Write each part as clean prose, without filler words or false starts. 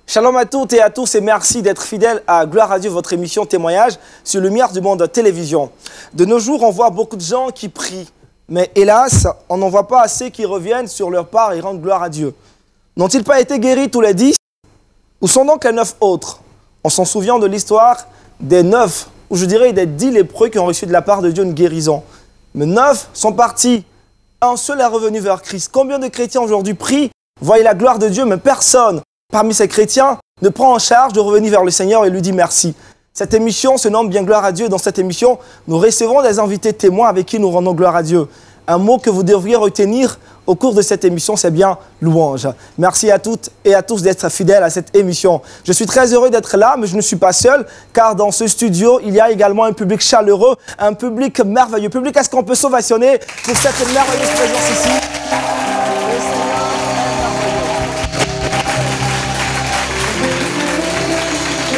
Shalom à toutes et à tous et merci d'être fidèles à Gloire à Dieu, votre émission témoignage sur Lumière du Monde Télévision. De nos jours, on voit beaucoup de gens qui prient, mais hélas, on n'en voit pas assez qui reviennent sur leur part et rendent gloire à Dieu. N'ont-ils pas été guéris tous les 10? Où sont donc les 9 autres? On s'en souvient de l'histoire des 9, ou je dirais des 10 lépreux qui ont reçu de la part de Dieu une guérison. Mais 9 sont partis, un seul est revenu vers Christ. Combien de chrétiens aujourd'hui prient, voient la gloire de Dieu, mais personne parmi ces chrétiens ne prend en charge de revenir vers le Seigneur et lui dit merci. Cette émission se nomme bien Gloire à Dieu. Dans cette émission, nous recevons des invités témoins avec qui nous rendons gloire à Dieu. Un mot que vous devriez retenir au cours de cette émission, c'est bien louange. Merci à toutes et à tous d'être fidèles à cette émission. Je suis très heureux d'être là, mais je ne suis pas seul, car dans ce studio, il y a également un public chaleureux, un public merveilleux. Public, est-ce qu'on peut s'ovationner pour cette merveilleuse présence ici?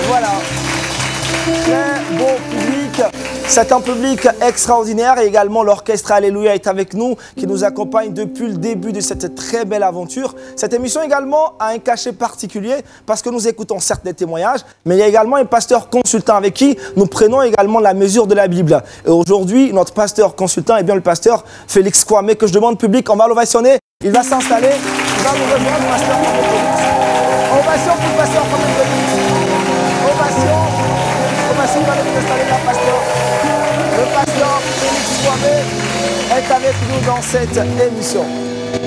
Voilà, très beau public, c'est un public extraordinaire et également l'orchestre Alléluia est avec nous qui nous accompagne depuis le début de cette très belle aventure. Cette émission également a un cachet particulier parce que nous écoutons certes des témoignages, mais il y a également un pasteur consultant avec qui nous prenons également la mesure de la Bible. Et aujourd'hui, notre pasteur consultant est bien le pasteur Félix Kwame que je demande public, on va l'ovationner, il va s'installer, il va nous rejoindre, pasteur Félix. Ovation pour le pasteur Félix. Ovation va nous installer là, pasteur. Le pasteur Félix Kwame est avec nous dans cette émission.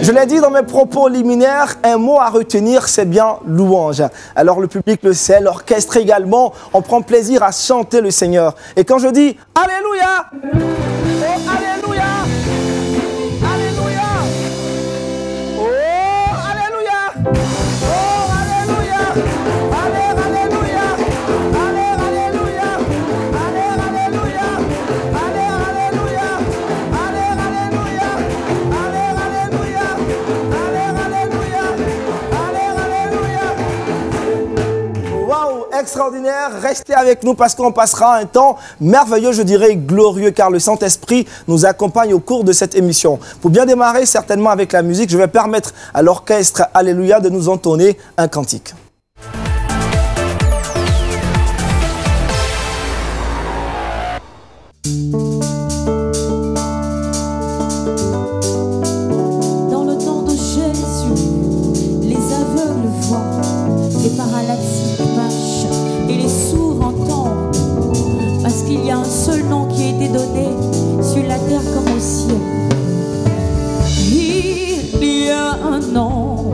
Je l'ai dit dans mes propos liminaires, un mot à retenir, c'est bien louange. Alors le public le sait, l'orchestre également, on prend plaisir à chanter le Seigneur. Et quand je dis Alléluia, oh Alléluia, Alléluia, oh Alléluia, oh Alléluia, Alléluia, Alléluia, Alléluia, Alléluia, Alléluia, waouh, extraordinaire, restez avec nous parce qu'on passera un temps merveilleux, je dirais glorieux, car le Saint-Esprit nous accompagne au cours de cette émission. Pour bien démarrer certainement avec la musique, je vais permettre à l'orchestre Alléluia de nous entonner un cantique. Dans le nom de Jésus, les aveugles voient, les paralytiques marchent et les sourds entendent. Parce qu'il y a un seul nom qui a été donné sur la terre comme au ciel. Il y a un nom,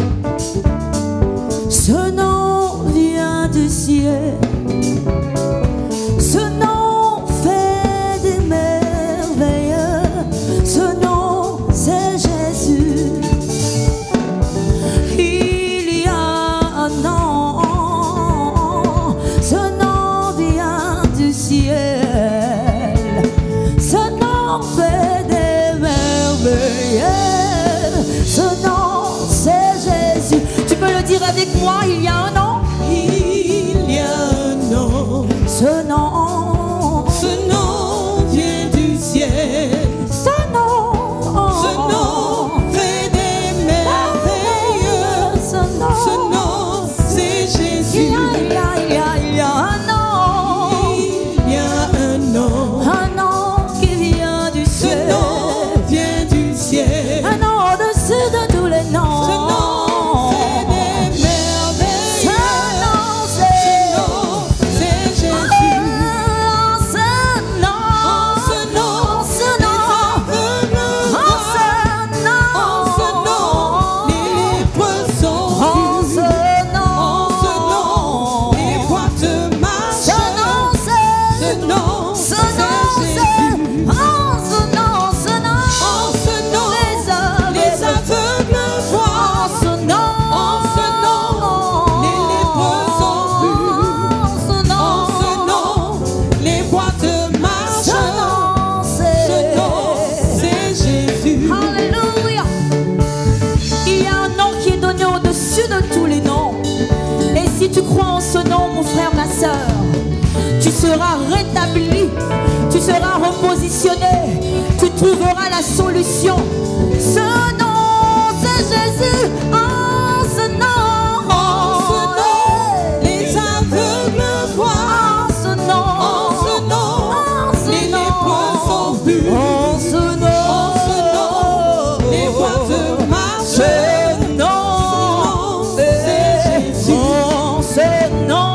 ce nom vient du ciel. Ce nom fait des merveilles, ce nom c'est Jésus. Il y a un nom, ce nom vient du ciel. Ce nom fait des merveilles, ce nom c'est Jésus. Tu peux le dire avec moi, il y a un nom. Il y a un nom. Ce nom vient du ciel. Ce nom fait des merveilles. Ce nom c'est Jésus. Il y a un nom. Il y a un nom. Un nom qui vient du ciel. Ce nom vient du ciel. Un nom au-dessus de tous les noms. Ce nom fait des merveilles. Ce nom c'est Jésus. seras rétabli, tu seras repositionné, tu trouveras la solution. Ce nom, c'est Jésus. En ce nom, les aveugles voient. En ce nom, les lépreux sont vus. En ce nom, les boiteux marchent. Ce nom, c'est Jésus. En ce nom.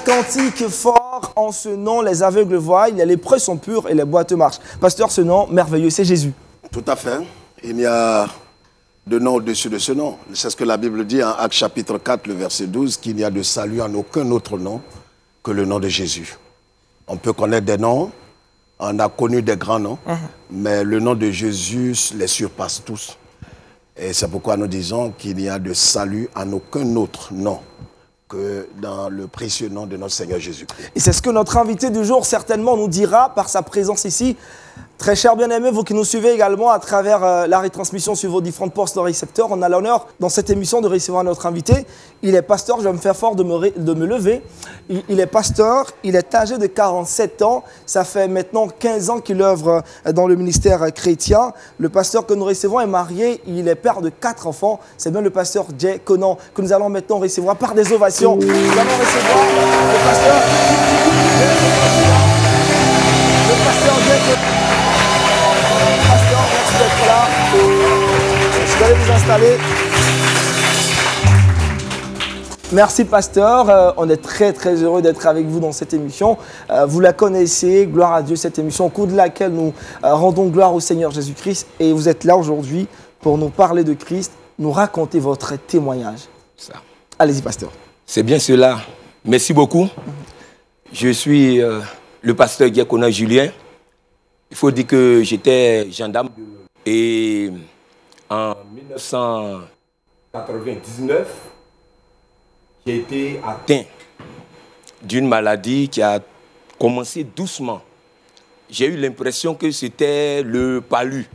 Cantique fort, en ce nom, les aveugles voient, les lépreux sont purs et les boiteux marchent. Pasteur, ce nom merveilleux, c'est Jésus. Tout à fait. Il y a de nom au-dessus de ce nom. C'est ce que la Bible dit en Actes chapitre 4, le verset 12, qu'il n'y a de salut en aucun autre nom que le nom de Jésus. On peut connaître des noms, on a connu des grands noms, mais le nom de Jésus les surpasse tous. Et c'est pourquoi nous disons qu'il n'y a de salut en aucun autre nom que dans le précieux nom de notre Seigneur Jésus-Christ. Et c'est ce que notre invité du jour certainement nous dira par sa présence ici. Très chers bien-aimés, vous qui nous suivez également à travers la retransmission sur vos différentes postes de récepteurs, on a l'honneur dans cette émission de recevoir notre invité. Il est pasteur, je vais me faire fort de me lever. Il est pasteur, il est âgé de 47 ans. Ça fait maintenant 15 ans qu'il œuvre dans le ministère chrétien. Le pasteur que nous recevons est marié, il est père de 4 enfants. C'est bien le pasteur Jay Conan que nous allons maintenant recevoir par des ovations. Nous allons recevoir le pasteur Jay Conan. Pasteur, merci d'être là. Je vais aller vous installer. Merci pasteur, on est très heureux d'être avec vous dans cette émission. Vous la connaissez, gloire à Dieu, cette émission au cours de laquelle nous rendons gloire au Seigneur Jésus-Christ. Et vous êtes là aujourd'hui pour nous parler de Christ, nous raconter votre témoignage. Allez-y pasteur. C'est bien cela. Merci beaucoup. Je suis le pasteur Jay Conan Julien. Il faut dire que j'étais gendarme et en 1999, j'ai été atteint d'une maladie qui a commencé doucement. J'ai eu l'impression que c'était le palu.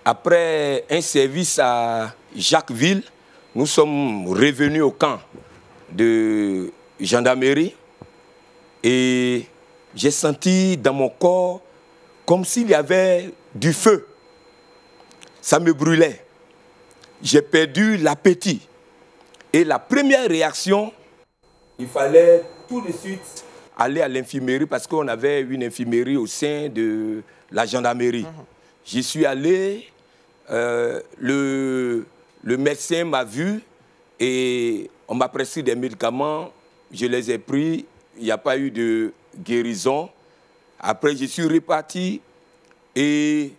Après un service à Jacquesville, nous sommes revenus au camp de gendarmerie et j'ai senti dans mon corps comme s'il y avait du feu. Ça me brûlait. J'ai perdu l'appétit. Et la première réaction, il fallait tout de suite aller à l'infirmerie parce qu'on avait une infirmerie au sein de la gendarmerie. J'y suis allé, le médecin m'a vu et on m'a prescrit des médicaments. Je les ai pris, il n'y a pas eu de guérison. Après, je suis reparti Et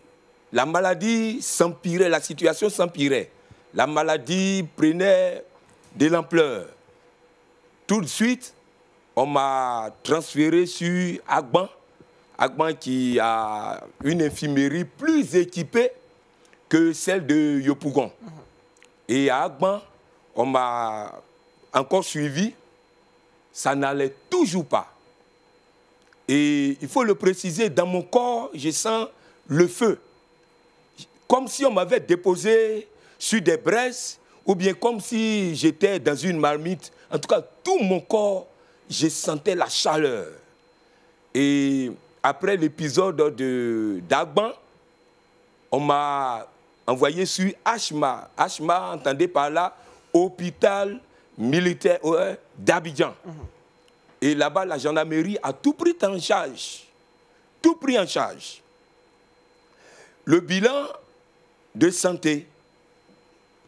la maladie s'empirait, la situation s'empirait. La maladie prenait de l'ampleur. Tout de suite, on m'a transféré sur Agban. Agban qui a une infirmerie plus équipée que celle de Yopougon. Et à Agban, on m'a encore suivi. Ça n'allait toujours pas. Et il faut le préciser, dans mon corps, je sens le feu. Comme si on m'avait déposé sur des braises, ou bien comme si j'étais dans une marmite. En tout cas, tout mon corps, je sentais la chaleur. Et après l'épisode d'Agban, on m'a envoyé sur Ashma. Ashma, entendez par là, hôpital militaire d'Abidjan. Et là-bas, la gendarmerie a tout pris en charge. Tout pris en charge. Le bilan de santé,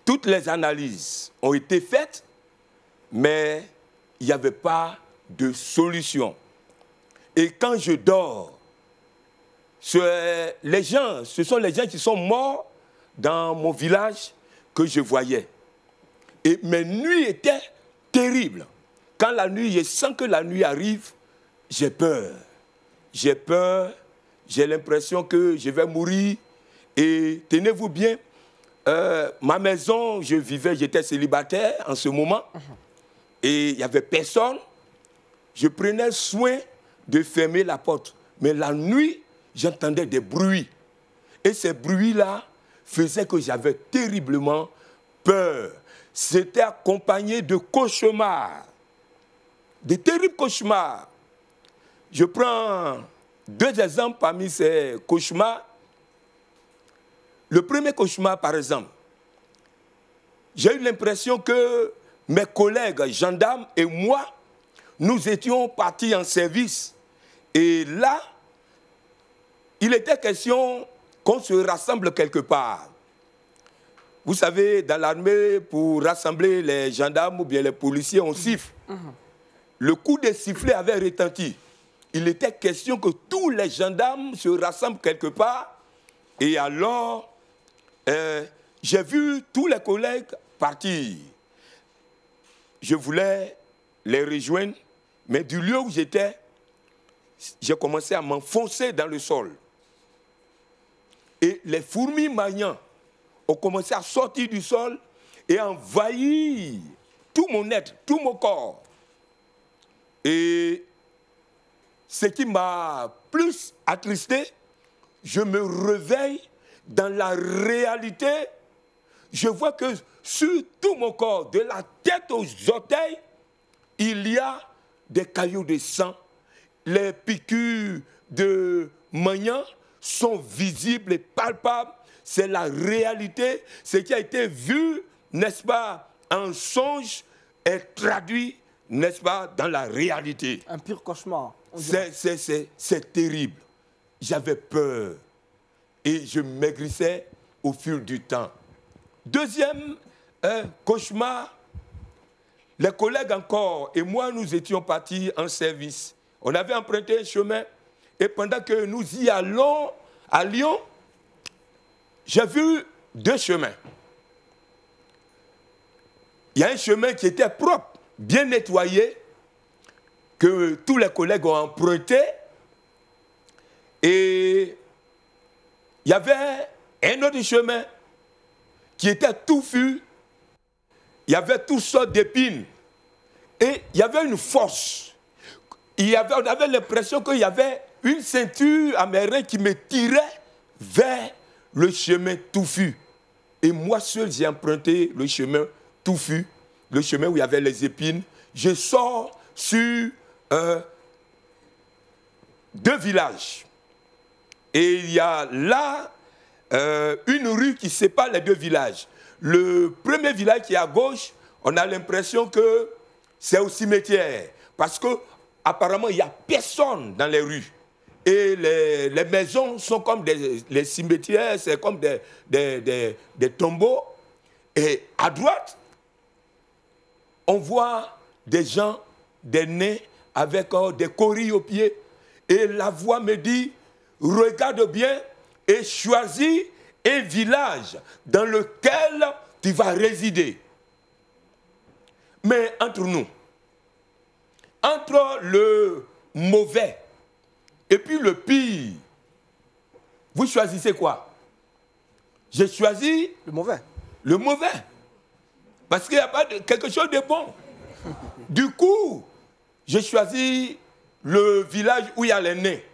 toutes les analyses ont été faites, mais il n'y avait pas de solution. Et quand je dors, ce sont les gens qui sont morts dans mon village que je voyais. Et mes nuits étaient terribles. Quand la nuit, je sens que la nuit arrive, j'ai peur. J'ai peur, j'ai l'impression que je vais mourir. Et tenez-vous bien, ma maison, j'étais célibataire en ce moment. Et il n'y avait personne. Je prenais soin de fermer la porte. Mais la nuit, j'entendais des bruits. Et ces bruits-là faisaient que j'avais terriblement peur. C'était accompagné de cauchemars. De terribles cauchemars. Je prends 2 exemples parmi ces cauchemars. Le premier cauchemar, par exemple, j'ai eu l'impression que mes collègues gendarmes et moi, nous étions partis en service. Et là, il était question qu'on se rassemble quelque part. Vous savez, dans l'armée, pour rassembler les gendarmes ou bien les policiers, on siffle. Le coup de sifflet avait retenti. Il était question que tous les gendarmes se rassemblent quelque part. Et alors, j'ai vu tous les collègues partir. Je voulais les rejoindre, mais du lieu où j'étais, j'ai commencé à m'enfoncer dans le sol. Et les fourmis magnants ont commencé à sortir du sol et envahir tout mon être, tout mon corps. Et ce qui m'a plus attristé, je me réveille dans la réalité. Je vois que sur tout mon corps, de la tête aux orteils, il y a des caillots de sang. Les piqûres de maniant sont visibles et palpables. C'est la réalité. Ce qui a été vu, n'est-ce pas, en songe, est traduit, n'est-ce pas, dans la réalité. Un pur cauchemar. C'est terrible. J'avais peur. Et je maigrissais au fil du temps. Deuxième cauchemar, les collègues encore et moi, nous étions partis en service. On avait emprunté un chemin et pendant que nous y allions, j'ai vu 2 chemins. Il y a un chemin qui était propre, bien nettoyé, que tous les collègues ont emprunté. Et il y avait un autre chemin qui était touffu. Il y avait toutes sortes d'épines. Et il y avait une force. On avait l'impression qu'il y avait une ceinture à mes reins qui me tirait vers le chemin touffu. Et moi seul, j'ai emprunté le chemin touffu, le chemin où il y avait les épines. Je sors sur 2 villages. Et il y a là une rue qui sépare les 2 villages. Le premier village qui est à gauche, on a l'impression que c'est au cimetière. Parce qu'apparemment, il n'y a personne dans les rues. Et les maisons sont comme les cimetières, c'est comme des tombeaux. Et à droite, on voit des gens, des nains, avec des corilles aux pieds. Et la voix me dit, regarde bien, et choisis un village dans lequel tu vas résider. Mais entre nous, entre le mauvais et puis le pire, vous choisissez quoi? J'ai choisi Le mauvais. le mauvais. Parce qu'il n'y a pas quelque chose de bon. Du coup, j'ai choisi le village où il y a les nez,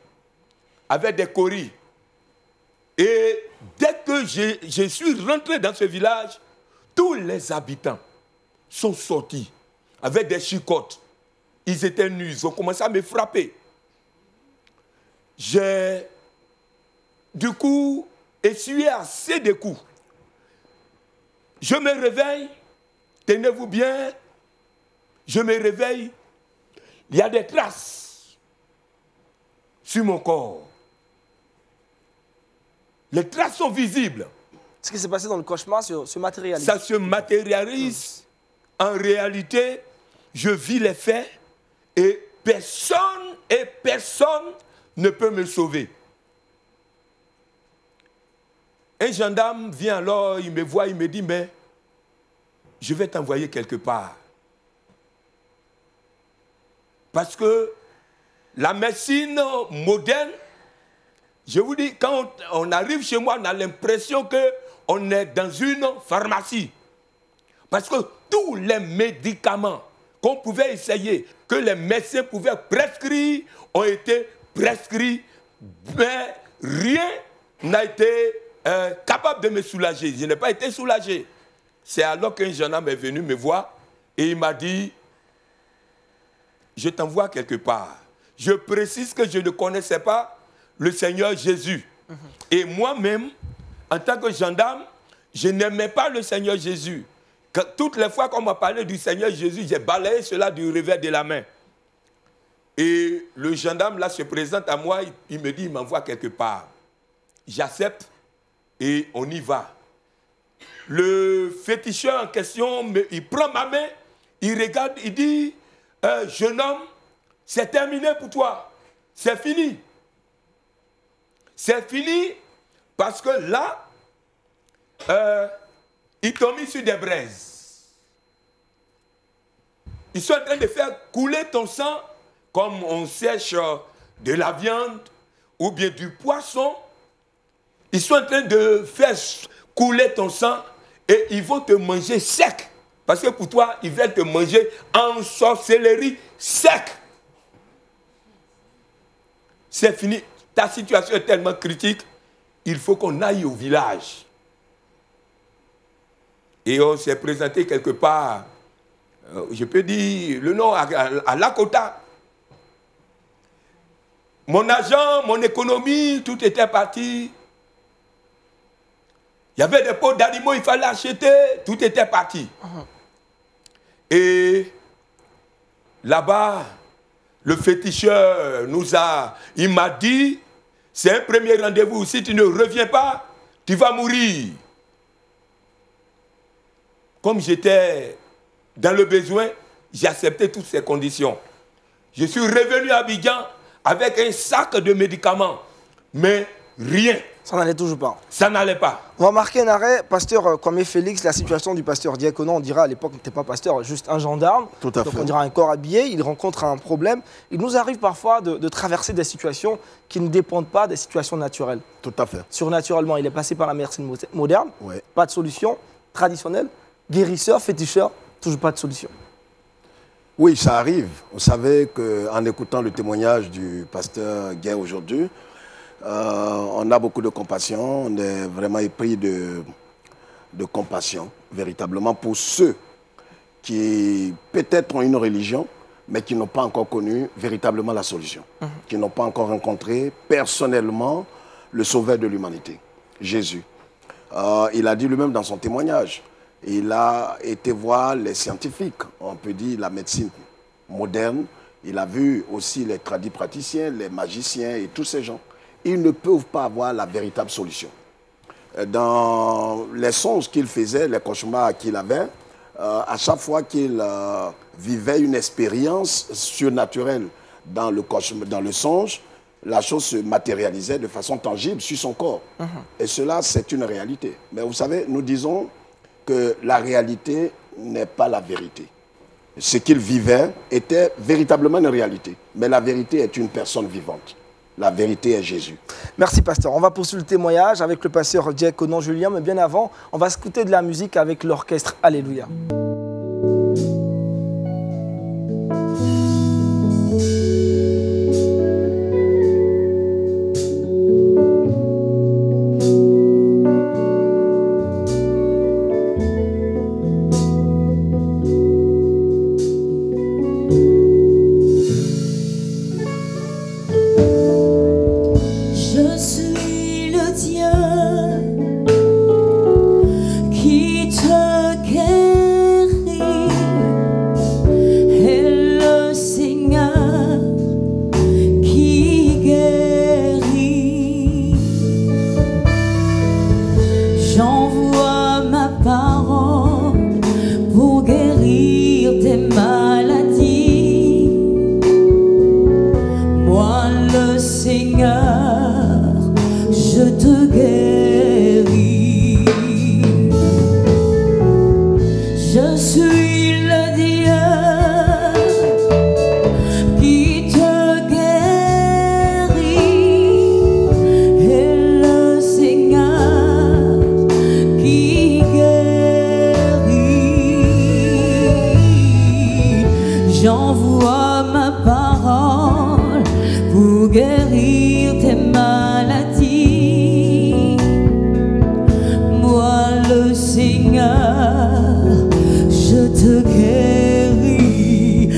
avec des coris. Et dès que je suis rentré dans ce village, tous les habitants sont sortis avec des chicottes. Ils étaient nus, ils ont commencé à me frapper. J'ai, du coup, essuyé assez de coups. Je me réveille, tenez-vous bien, je me réveille, il y a des traces sur mon corps. Les traces sont visibles. Ce qui s'est passé dans le cauchemar se matérialise. Ça se matérialise. En réalité, je vis les faits et personne ne peut me sauver. Un gendarme vient alors, il me voit, il me dit, mais je vais t'envoyer quelque part. Parce que la médecine moderne, je vous dis, quand on arrive chez moi, on a l'impression qu'on est dans une pharmacie. Parce que tous les médicaments qu'on pouvait essayer, que les médecins pouvaient prescrire, ont été prescrits, mais rien n'a été capable de me soulager. Je n'ai pas été soulagé. C'est alors qu'un jeune homme est venu me voir et il m'a dit, je t'envoie quelque part. Je précise que je ne connaissais pas le Seigneur Jésus. Et moi-même, en tant que gendarme, je n'aimais pas le Seigneur Jésus. Toutes les fois qu'on m'a parlé du Seigneur Jésus, j'ai balayé cela du revers de la main. Et le gendarme là se présente à moi, il me dit, il m'envoie quelque part. J'accepte et on y va. Le féticheur en question, il prend ma main, il regarde, il dit, jeune homme, c'est terminé pour toi, c'est fini. C'est fini parce que là, ils t'ont mis sur des braises. Ils sont en train de faire couler ton sang comme on sèche de la viande ou bien du poisson. Ils sont en train de faire couler ton sang et ils vont te manger sec. Parce que pour toi, ils veulent te manger en sorcellerie sec. C'est fini. Ta situation est tellement critique, il faut qu'on aille au village. Et on s'est présenté quelque part, je peux dire le nom, à Lakota. Mon argent, mon économie, tout était parti. Il y avait des pots d'animaux, il fallait acheter, tout était parti. Et là-bas, le féticheur il m'a dit, c'est un premier rendez-vous, si tu ne reviens pas, tu vas mourir. Comme j'étais dans le besoin, j'ai accepté toutes ces conditions. Je suis revenu à Abidjan avec un sac de médicaments, mais rien. Ça n'allait toujours pas. Ça n'allait pas. On va marquer un arrêt. Pasteur Kwame Félix, la situation du pasteur Diacono, on dira à l'époque n'était pas pasteur, juste un gendarme. Tout à Donc fait. on dira un corps habillé, il rencontre un problème. Il nous arrive parfois de traverser des situations qui ne dépendent pas des situations naturelles. Tout à fait. Surnaturellement, il est passé par la médecine moderne, Ouais. pas de solution. Traditionnelle, guérisseur, féticheur, toujours pas de solution. Oui, ça arrive. Vous savez qu'en écoutant le témoignage du pasteur Guy aujourd'hui, on a beaucoup de compassion, on est vraiment épris de compassion, véritablement, pour ceux qui peut-être ont une religion, mais qui n'ont pas encore connu véritablement la solution, qui n'ont pas encore rencontré personnellement le sauveur de l'humanité, Jésus. Il a dit lui-même dans son témoignage, il a été voir les scientifiques, on peut dire la médecine moderne, il a vu aussi les tradipraticiens, les magiciens et tous ces gens. Ils ne peuvent pas avoir la véritable solution. Dans les songes qu'il faisait, les cauchemars qu'il avait, à chaque fois qu'il vivait une expérience surnaturelle dans le songe, la chose se matérialisait de façon tangible sur son corps. Et cela, c'est une réalité. Mais vous savez, nous disons que la réalité n'est pas la vérité. Ce qu'il vivait était véritablement une réalité. Mais la vérité est une personne vivante. La vérité est Jésus. Merci, pasteur. On va poursuivre le témoignage avec le pasteur Diaconon Julien. Mais bien avant, on va écouter de la musique avec l'orchestre Alléluia. J'envoie ma parole pour guérir tes maladies. Moi le Seigneur, je te guéris.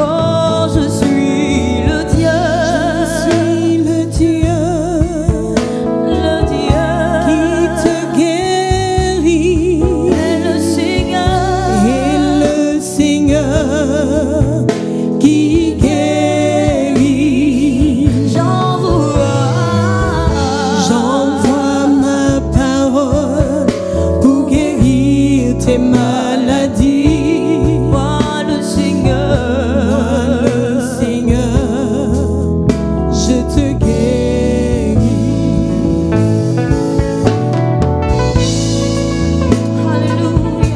Oh, je suis le Dieu. Je suis le Dieu. Le Dieu qui te guérit. Et le Seigneur. Et le Seigneur qui guérit. J'envoie ma parole pour guérir tes maladies. Moi le Seigneur, je te guéris. Alléluia.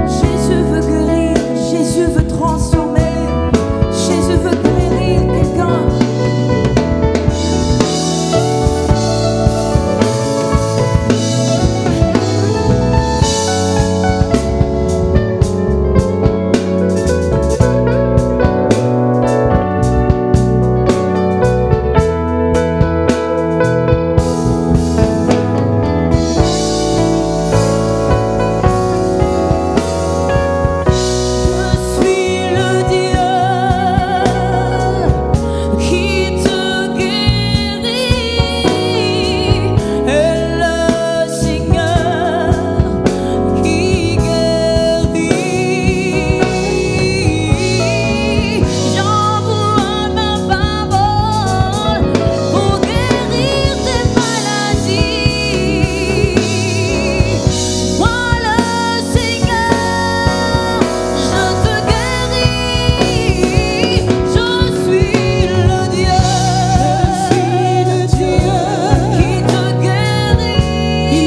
Jésus veut guérir, Jésus veut transformer, Jésus veut guérir quelqu'un. Je suis le Dieu qui te guérit, et le Seigneur qui guérit. J'envoie ma parole pour guérir tes maladies. Moi le Seigneur, je te guéris. Je suis le Dieu qui te guérit. Et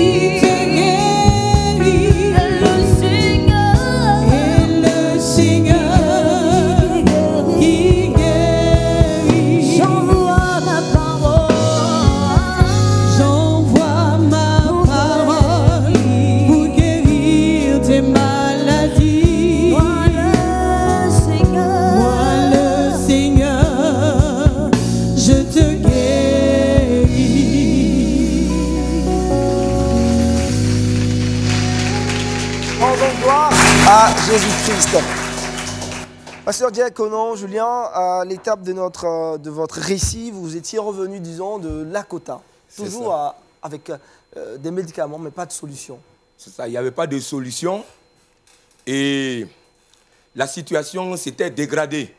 le Seigneur qui guérit. J'envoie ma parole pour guérir tes maladies. Moi le Seigneur, je te guéris. Rendons gloire à Jésus-Christ. Pasteur Diaconon Julien, à l'étape de votre récit, vous étiez revenu, disons, de Lakota. C'est Toujours avec des médicaments, mais pas de solution. C'est ça, il n'y avait pas de solution. Et la situation s'était dégradée.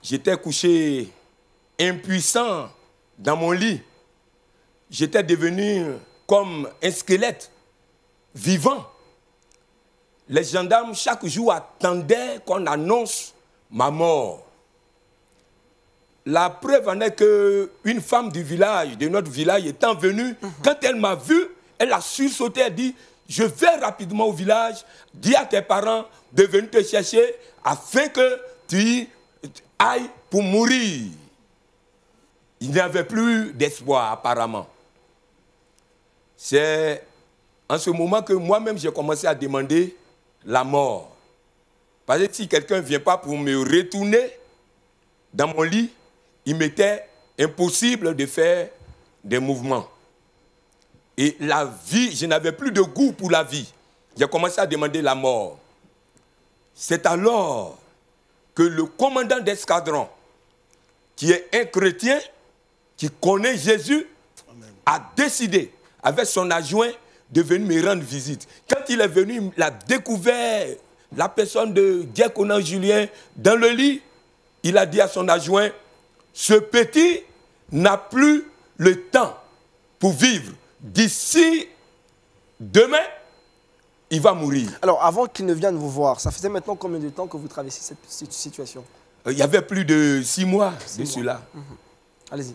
J'étais couché impuissant dans mon lit. J'étais devenu comme un squelette vivant. Les gendarmes, chaque jour, attendaient qu'on annonce ma mort. la preuve en est qu'une femme du village, de notre village, étant venue, quand elle m'a vu, elle a sursauté, elle dit, je vais rapidement au village, dis à tes parents de venir te chercher afin que tu ailles pour mourir. Il n'y avait plus d'espoir apparemment. C'est en ce moment que moi-même j'ai commencé à demander la mort. Parce que si quelqu'un ne vient pas pour me retourner dans mon lit, il m'était impossible de faire des mouvements. Et la vie, je n'avais plus de goût pour la vie. J'ai commencé à demander la mort. C'est alors que le commandant d'escadron, qui est un chrétien, qui connaît Jésus, a décidé, avec son adjoint, de venir me rendre visite. Quand il est venu, il a découvert la personne de Diaconan Julien dans le lit. Il a dit à son adjoint, ce petit n'a plus le temps pour vivre. D'ici demain, il va mourir. Alors, avant qu'il ne vienne vous voir, ça faisait maintenant combien de temps que vous traversez cette situation? Il y avait plus de 6 mois de cela. Allez-y.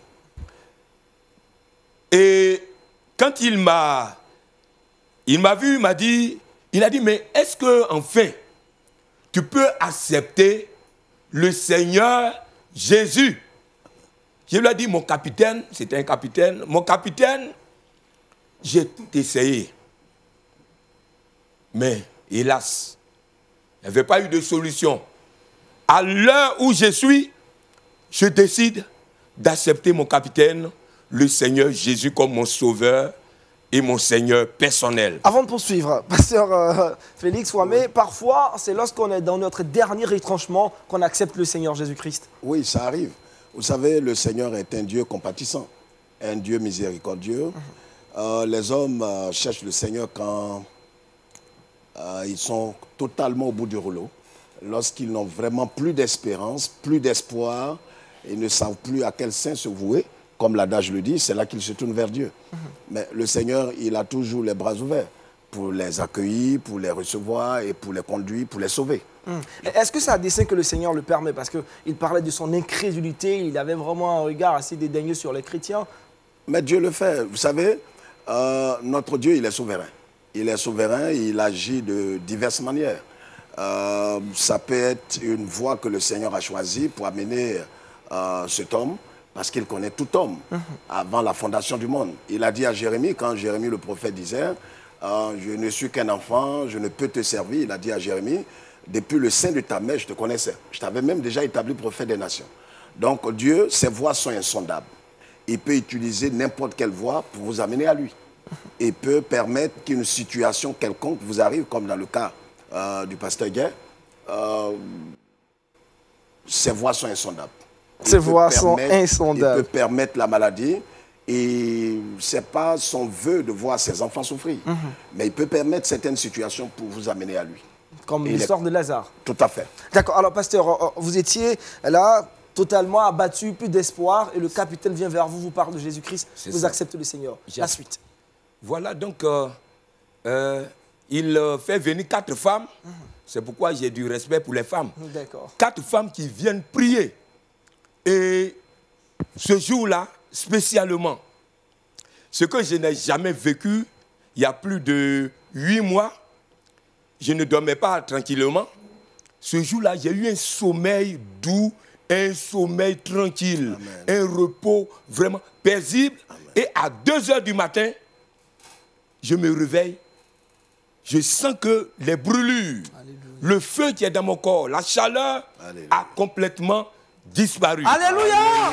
Et quand il m'a vu, il a dit, mais est-ce que enfin tu peux accepter le Seigneur Jésus? Je lui ai dit, mon capitaine, c'était un capitaine, mon capitaine, j'ai tout essayé. Mais hélas, il n'y avait pas eu de solution. À l'heure où je suis, je décide d'accepter mon capitaine, le Seigneur Jésus, comme mon sauveur et mon Seigneur personnel. Avant de poursuivre, pasteur Félix Ouamé, parfois, c'est lorsqu'on est dans notre dernier retranchement qu'on accepte le Seigneur Jésus-Christ. Oui, ça arrive. Vous savez, le Seigneur est un Dieu compatissant, un Dieu miséricordieux. Les hommes cherchent le Seigneur quand ils sont totalement au bout du rouleau, lorsqu'ils n'ont vraiment plus d'espérance, plus d'espoir, et ne savent plus à quel saint se vouer. Comme l'adage le dit, c'est là qu'ils se tournent vers Dieu. Mais le Seigneur, il a toujours les bras ouverts pour les accueillir, pour les recevoir et pour les conduire, pour les sauver. Est-ce que c'est à dessein que le Seigneur le permet? Parce qu'il parlait de son incrédulité, il avait vraiment un regard assez dédaigneux sur les chrétiens. Mais Dieu le fait. Vous savez, notre Dieu, il est souverain. Il est souverain, il agit de diverses manières. Ça peut être une voie que le Seigneur a choisie pour amener cet homme, parce qu'il connaît tout homme avant la fondation du monde. Il a dit à Jérémie, quand Jérémie le prophète disait, je ne suis qu'un enfant, je ne peux te servir, il a dit à Jérémie, depuis le sein de ta mère, je te connaissais. Je t'avais même déjà établi prophète des nations. Donc Dieu, ses voies sont insondables. Il peut utiliser n'importe quelle voie pour vous amener à lui. Il peut permettre qu'une situation quelconque vous arrive, comme dans le cas du pasteur Guerre. Ses voies sont insondables. Ses voies sont insondables. Il peut permettre la maladie. Et ce n'est pas son vœu de voir ses enfants souffrir. Mais il peut permettre certaines situations pour vous amener à lui. Comme l'histoire de Lazare. Tout à fait. D'accord. Alors, pasteur, vous étiez là, totalement abattu, plus d'espoir, et le capitaine vient vers vous, vous parle de Jésus-Christ, vous acceptez le Seigneur. La suite. Voilà, donc, il fait venir 4 femmes. C'est pourquoi j'ai du respect pour les femmes. D'accord. 4 femmes qui viennent prier. Et ce jour-là, spécialement, ce que je n'ai jamais vécu, il y a plus de 8 mois, je ne dormais pas tranquillement. Ce jour-là, j'ai eu un sommeil doux, un sommeil tranquille, un repos vraiment paisible. Et à 2 h du matin, je me réveille, je sens que les brûlures, le feu qui est dans mon corps, la chaleur a complètement disparu. Alléluia!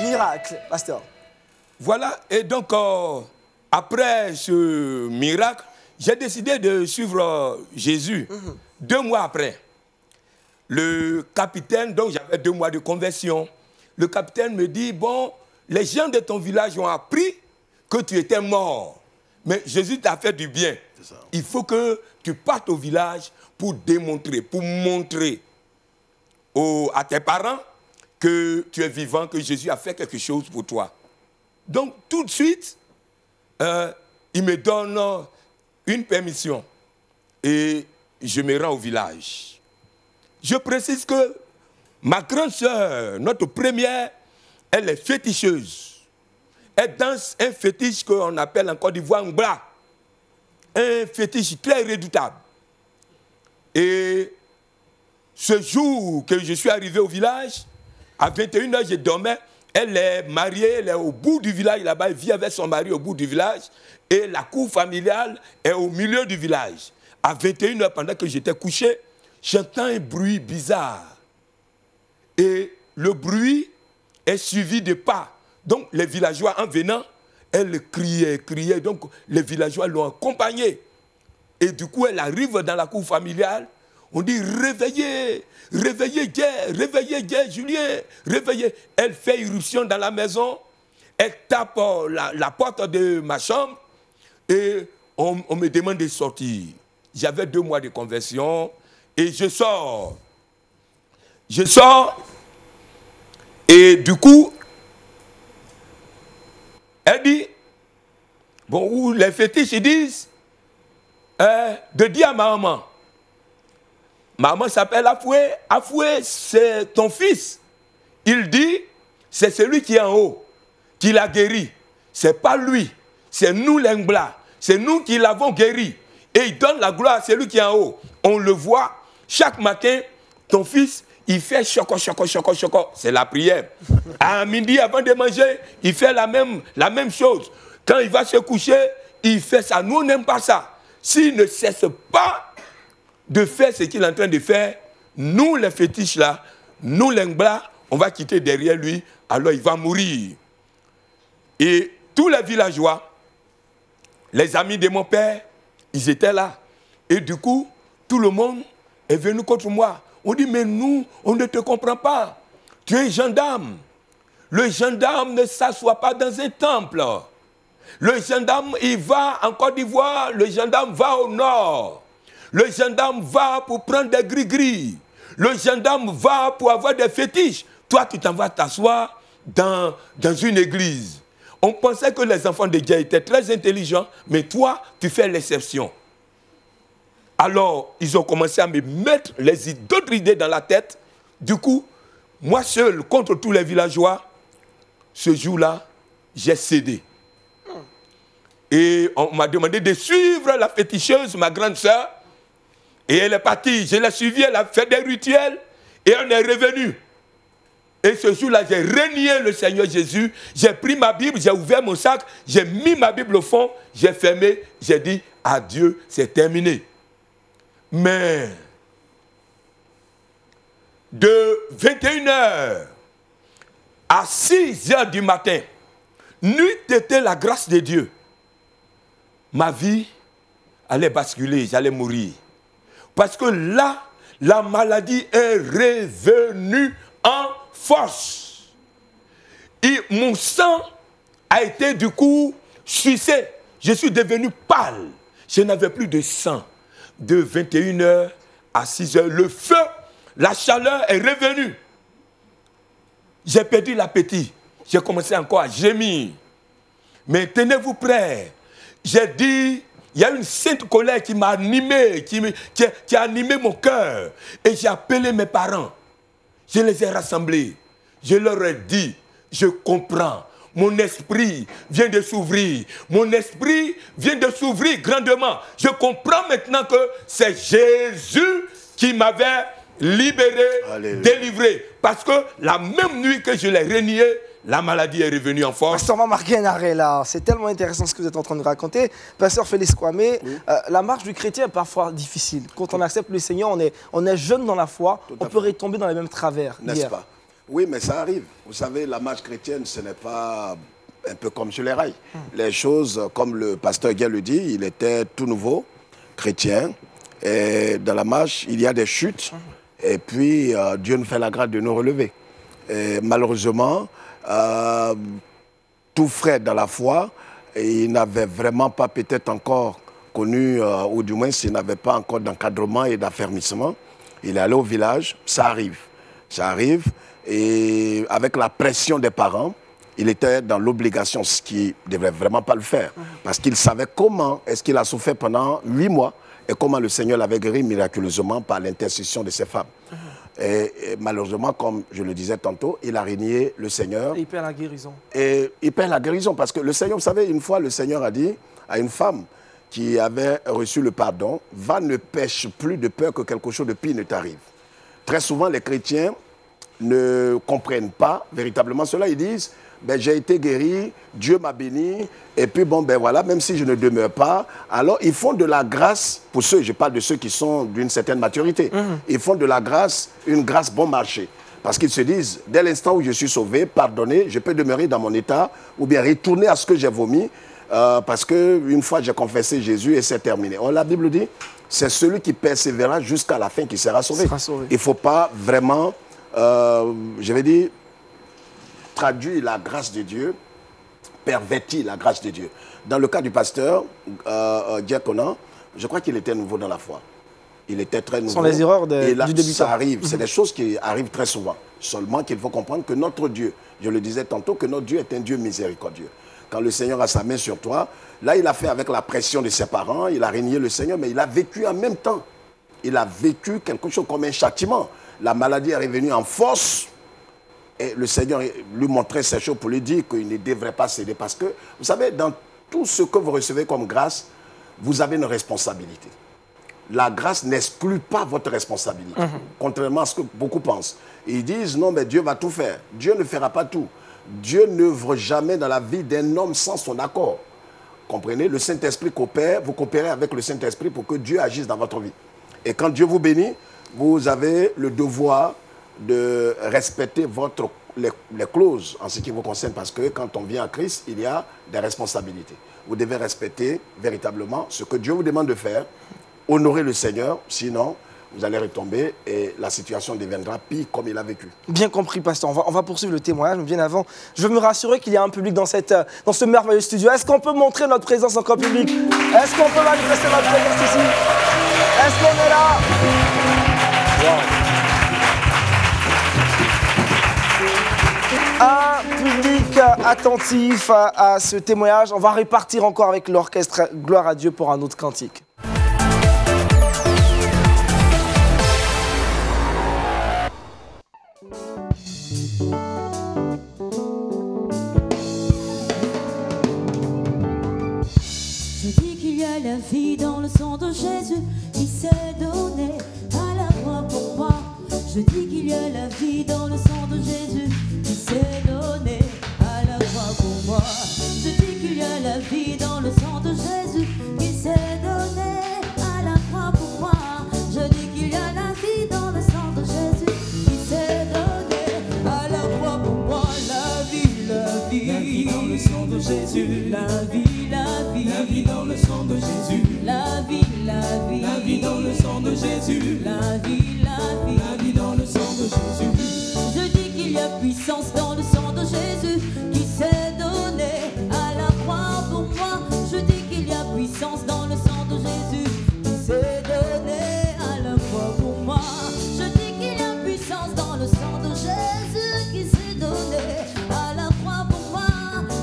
Miracle, pasteur. Voilà, et donc, après ce miracle, j'ai décidé de suivre Jésus. 2 mois après, le capitaine, donc j'avais 2 mois de conversion, le capitaine me dit, bon, les gens de ton village ont appris que tu étais mort, mais Jésus t'a fait du bien. Il faut que tu partes au village pour démontrer, pour montrer à tes parents que tu es vivant, que Jésus a fait quelque chose pour toi. Donc, tout de suite, il me donne une permission. Et je me rends au village. Je précise que ma grande sœur, notre première, elle est féticheuse. Elle danse un fétiche qu'on appelle en Côte d'Ivoire un bras. Un fétiche très redoutable. Et ce jour que je suis arrivé au village, à 21h, je dormais. Elle est mariée, elle est au bout du village là-bas, elle vit avec son mari au bout du village. Et la cour familiale est au milieu du village. À 21h, pendant que j'étais couché, j'entends un bruit bizarre. Et le bruit est suivi de pas. Donc les villageois en venant, elle criait. Donc les villageois l'ont accompagnée. Et du coup, elle arrive dans la cour familiale. On dit réveillez, réveillez Guy, Julien, réveillez. Elle fait irruption dans la maison. Elle tape la porte de ma chambre. Et on me demande de sortir. J'avais 2 mois de conversion. Et je sors. Et du coup, elle dit, bon, où les fétiches ils disent, de dire à ma maman. Ma maman s'appelle Afoué. Afoué, c'est ton fils. Il dit, c'est celui qui est en haut, qui l'a guéri. Ce n'est pas lui, c'est nous les Ngblats. C'est nous qui l'avons guéri. Et il donne la gloire à celui qui est en haut. On le voit, chaque matin, ton fils, il fait choco. C'est la prière. À midi, avant de manger, il fait la même chose. Quand il va se coucher, il fait ça. Nous, on n'aime pas ça. S'il ne cesse pas de faire ce qu'il est en train de faire, nous, les fétiches là, nous, les Ngblats, on va quitter derrière lui, alors il va mourir. Et tous les villageois, les amis de mon père, ils étaient là. Et du coup, tout le monde est venu contre moi. On dit, mais nous, on ne te comprend pas. Tu es gendarme. Le gendarme ne s'assoit pas dans un temple. Le gendarme, il va en Côte d'Ivoire, le gendarme va au nord. Le gendarme va pour prendre des gris-gris. Le gendarme va pour avoir des fétiches. Toi, tu t'en vas t'asseoir dans une église. On pensait que les enfants de Dieu étaient très intelligents, mais toi, tu fais l'exception. Alors, ils ont commencé à me mettre d'autres idées dans la tête. Du coup, moi seul, contre tous les villageois, ce jour-là, j'ai cédé. Et on m'a demandé de suivre la féticheuse, ma grande sœur. Et elle est partie. Je l'ai suivie, elle a fait des rituels. Et on est revenu. Et ce jour-là, j'ai renié le Seigneur Jésus. J'ai pris ma Bible, j'ai ouvert mon sac, j'ai mis ma Bible au fond, j'ai fermé, j'ai dit adieu, c'est terminé. Mais de 21h à 6h du matin, n'eût été la grâce de Dieu, ma vie allait basculer, j'allais mourir. Parce que là, la maladie est revenue en force. Et mon sang a été du coup sucé. Je suis devenu pâle. Je n'avais plus de sang. De 21h à 6h, le feu, la chaleur est revenue. J'ai perdu l'appétit. J'ai commencé encore à gémir. Mais tenez-vous prêts. J'ai dit, il y a une sainte colère qui m'a animé, qui a animé mon cœur. Et j'ai appelé mes parents. Je les ai rassemblés. Je leur ai dit, je comprends. Mon esprit vient de s'ouvrir. Mon esprit vient de s'ouvrir grandement. Je comprends maintenant que c'est Jésus qui m'avait libéré, Alléluia, délivré. Parce que la même nuit que je l'ai renié, la maladie est revenue en force. Pasteur, on va marquer un arrêt là. C'est tellement intéressant ce que vous êtes en train de raconter. Pasteur Félix Kwame, oui, la marche du chrétien est parfois difficile. Quand on accepte le Seigneur, on est jeune dans la foi, on peut retomber dans les mêmes travers. N'est-ce pas? Oui, mais ça arrive. Vous savez, la marche chrétienne, ce n'est pas un peu comme sur les rails. Les choses, comme le pasteur Guy le dit, il était tout nouveau, chrétien. Et dans la marche, il y a des chutes. Et puis, Dieu nous fait la grâce de nous relever. Et malheureusement, tout frais dans la foi, et il n'avait vraiment pas peut-être encore connu, ou du moins s'il n'avait pas encore d'encadrement et d'affermissement. Il est allé au village, ça arrive. Ça arrive, et avec la pression des parents, il était dans l'obligation, ce qui ne devrait vraiment pas le faire. Parce qu'il savait comment est-ce qu'il a souffert pendant 8 mois. et comment le Seigneur l'avait guéri miraculeusement par l'intercession de ses femmes. Et malheureusement, comme je le disais tantôt, il a régné le Seigneur. Et il perd la guérison. Et il perd la guérison parce que le Seigneur, vous savez, une fois, le Seigneur a dit à une femme qui avait reçu le pardon, « Va, ne pêche plus de peur que quelque chose de pire ne t'arrive. » Très souvent, les chrétiens ne comprennent pas véritablement cela. Ils disent, ben, j'ai été guéri, Dieu m'a béni, et puis bon, ben voilà, même si je ne demeure pas, alors ils font de la grâce, pour ceux, je parle de ceux qui sont d'une certaine maturité, ils font de la grâce une grâce bon marché. Parce qu'ils se disent, dès l'instant où je suis sauvé, pardonné, je peux demeurer dans mon état, ou bien retourner à ce que j'ai vomi, parce qu'une fois j'ai confessé Jésus et c'est terminé. Or, la Bible dit, c'est celui qui persévérera jusqu'à la fin qui sera sauvé. Il ne faut pas vraiment, je vais dire, traduire la grâce de Dieu, pervertir la grâce de Dieu. Dans le cas du pasteur Diaconan, je crois qu'il était nouveau dans la foi. Il était très nouveau. Ce sont les erreurs du débutant. Ça arrive, c'est des choses qui arrivent très souvent. Seulement qu'il faut comprendre que notre Dieu, je le disais tantôt, que notre Dieu est un Dieu miséricordieux. Quand le Seigneur a sa main sur toi, là il a fait avec la pression de ses parents, il a régné le Seigneur, mais il a vécu en même temps. Il a vécu quelque chose comme un châtiment. La maladie est revenue en force. Et le Seigneur lui montrait ces choses pour lui dire qu'il ne devrait pas céder. Parce que, vous savez, dans tout ce que vous recevez comme grâce, vous avez une responsabilité. La grâce n'exclut pas votre responsabilité, contrairement à ce que beaucoup pensent. Ils disent, non, mais Dieu va tout faire. Dieu ne fera pas tout. Dieu n'œuvre jamais dans la vie d'un homme sans son accord. Comprenez, le Saint-Esprit coopère, vous coopérez avec le Saint-Esprit pour que Dieu agisse dans votre vie. Et quand Dieu vous bénit, vous avez le devoir de respecter les clauses en ce qui vous concerne, parce que quand on vient à Christ, il y a des responsabilités. Vous devez respecter véritablement ce que Dieu vous demande de faire, honorer le Seigneur, sinon vous allez retomber et la situation deviendra pire comme il a vécu. Bien compris, pasteur. On va poursuivre le témoignage, mais bien avant, je veux me rassurer qu'il y a un public dans ce merveilleux studio. Est-ce qu'on peut montrer notre présence encore public? Est-ce qu'on peut manifester notre présence ici? Est-ce qu'on est là? Wow. Un public attentif à ce témoignage. On va repartir encore avec l'orchestre Gloire à Dieu pour un autre cantique. Je dis qu'il y a la vie dans le sang de Jésus qui s'est donné à la croix pour moi. Je dis qu'il y a la vie dans le sang de Jésus qui s'est donné à la croix pour moi. Je dis qu'il y a la vie dans le sang de Jésus qui s'est donné à la croix pour moi. Je dis qu'il y a la vie dans le sang de Jésus qui s'est donné à la croix pour moi. La vie, la vie, la vie dans le sang de Jésus. La vie, la vie, la vie dans le sang de Jésus. La vie, la vie, la vie dans le sang de Jésus. La vie, la vie, la vie dans le sang de Jésus. Je dis qu'il y a puissance dans le sang de Jésus qui s'est donné à la croix pour moi. Je dis qu'il y a puissance dans le sang de Jésus qui s'est donné à la croix pour moi. Je dis qu'il y a puissance dans le sang de Jésus qui s'est donné à la croix pour moi.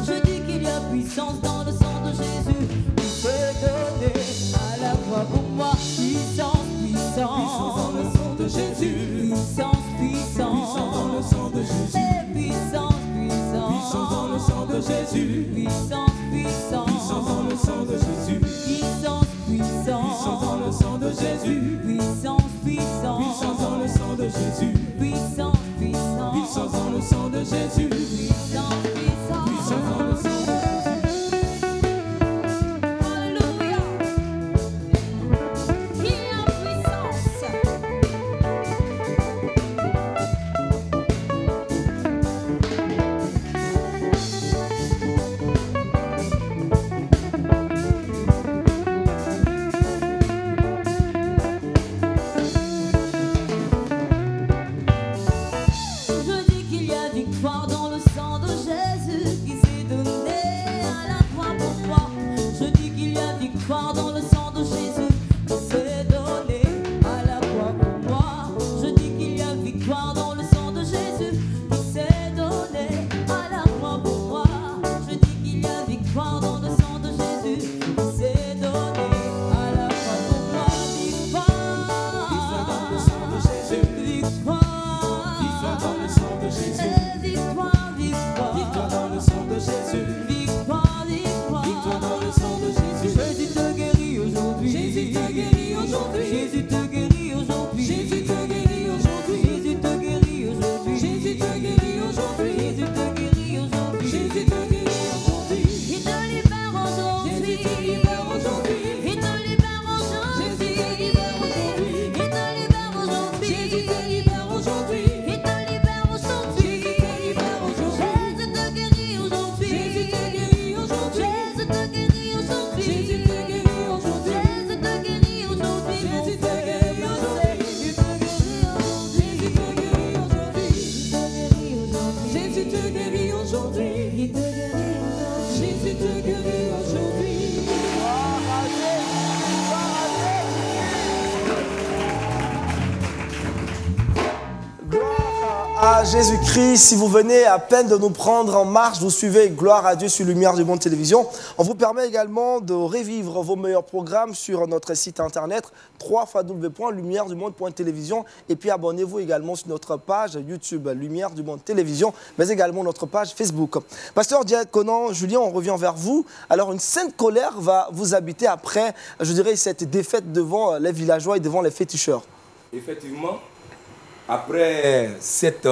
Je dis qu'il y a puissance dans le sang de Jésus qui s'est donné à la croix pour moi. Puissance, puissance dans le sang de Jésus. Puissance, puissance dans le sang de Jésus. Puissance, puissance dans le sang de Jésus. Puissance, puissance dans le sang de Jésus. Puissance, puissance dans le sang de Jésus. Puissance, puissance dans le sang de Jésus. Puissance, puissance dans le sang de Jésus. Puissance, puissance dans le sang de Jésus. Alléluia. Il y a puissance. Je dis qu'il y a victoire dans le sang de à Jésus-Christ. Si vous venez à peine de nous prendre en marche, vous suivez Gloire à Dieu sur Lumière du Monde Télévision. On vous permet également de revivre vos meilleurs programmes sur notre site internet www.lumieredumonde.télévision et puis abonnez-vous également sur notre page YouTube Lumière du Monde Télévision, mais également notre page Facebook. Pasteur Diaconan Julien, on revient vers vous. Alors une sainte colère va vous habiter après, je dirais, cette défaite devant les villageois et devant les féticheurs. Effectivement, après cette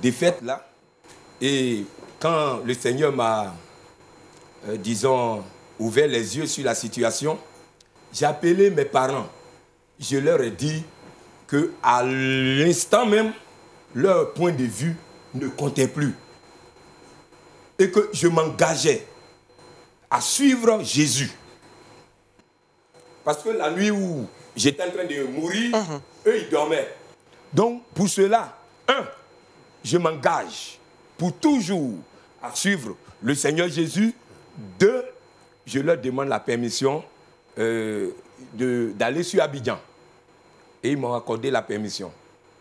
défaite-là, et quand le Seigneur m'a, disons, ouvert les yeux sur la situation, j'ai appelé mes parents. Je leur ai dit qu'à l'instant même, leur point de vue ne comptait plus. Et que je m'engageais à suivre Jésus. Parce que la nuit où j'étais en train de mourir, eux, ils dormaient. Donc, pour cela, je m'engage pour toujours à suivre le Seigneur Jésus. Je leur demande la permission d'aller sur Abidjan. Et ils m'ont accordé la permission.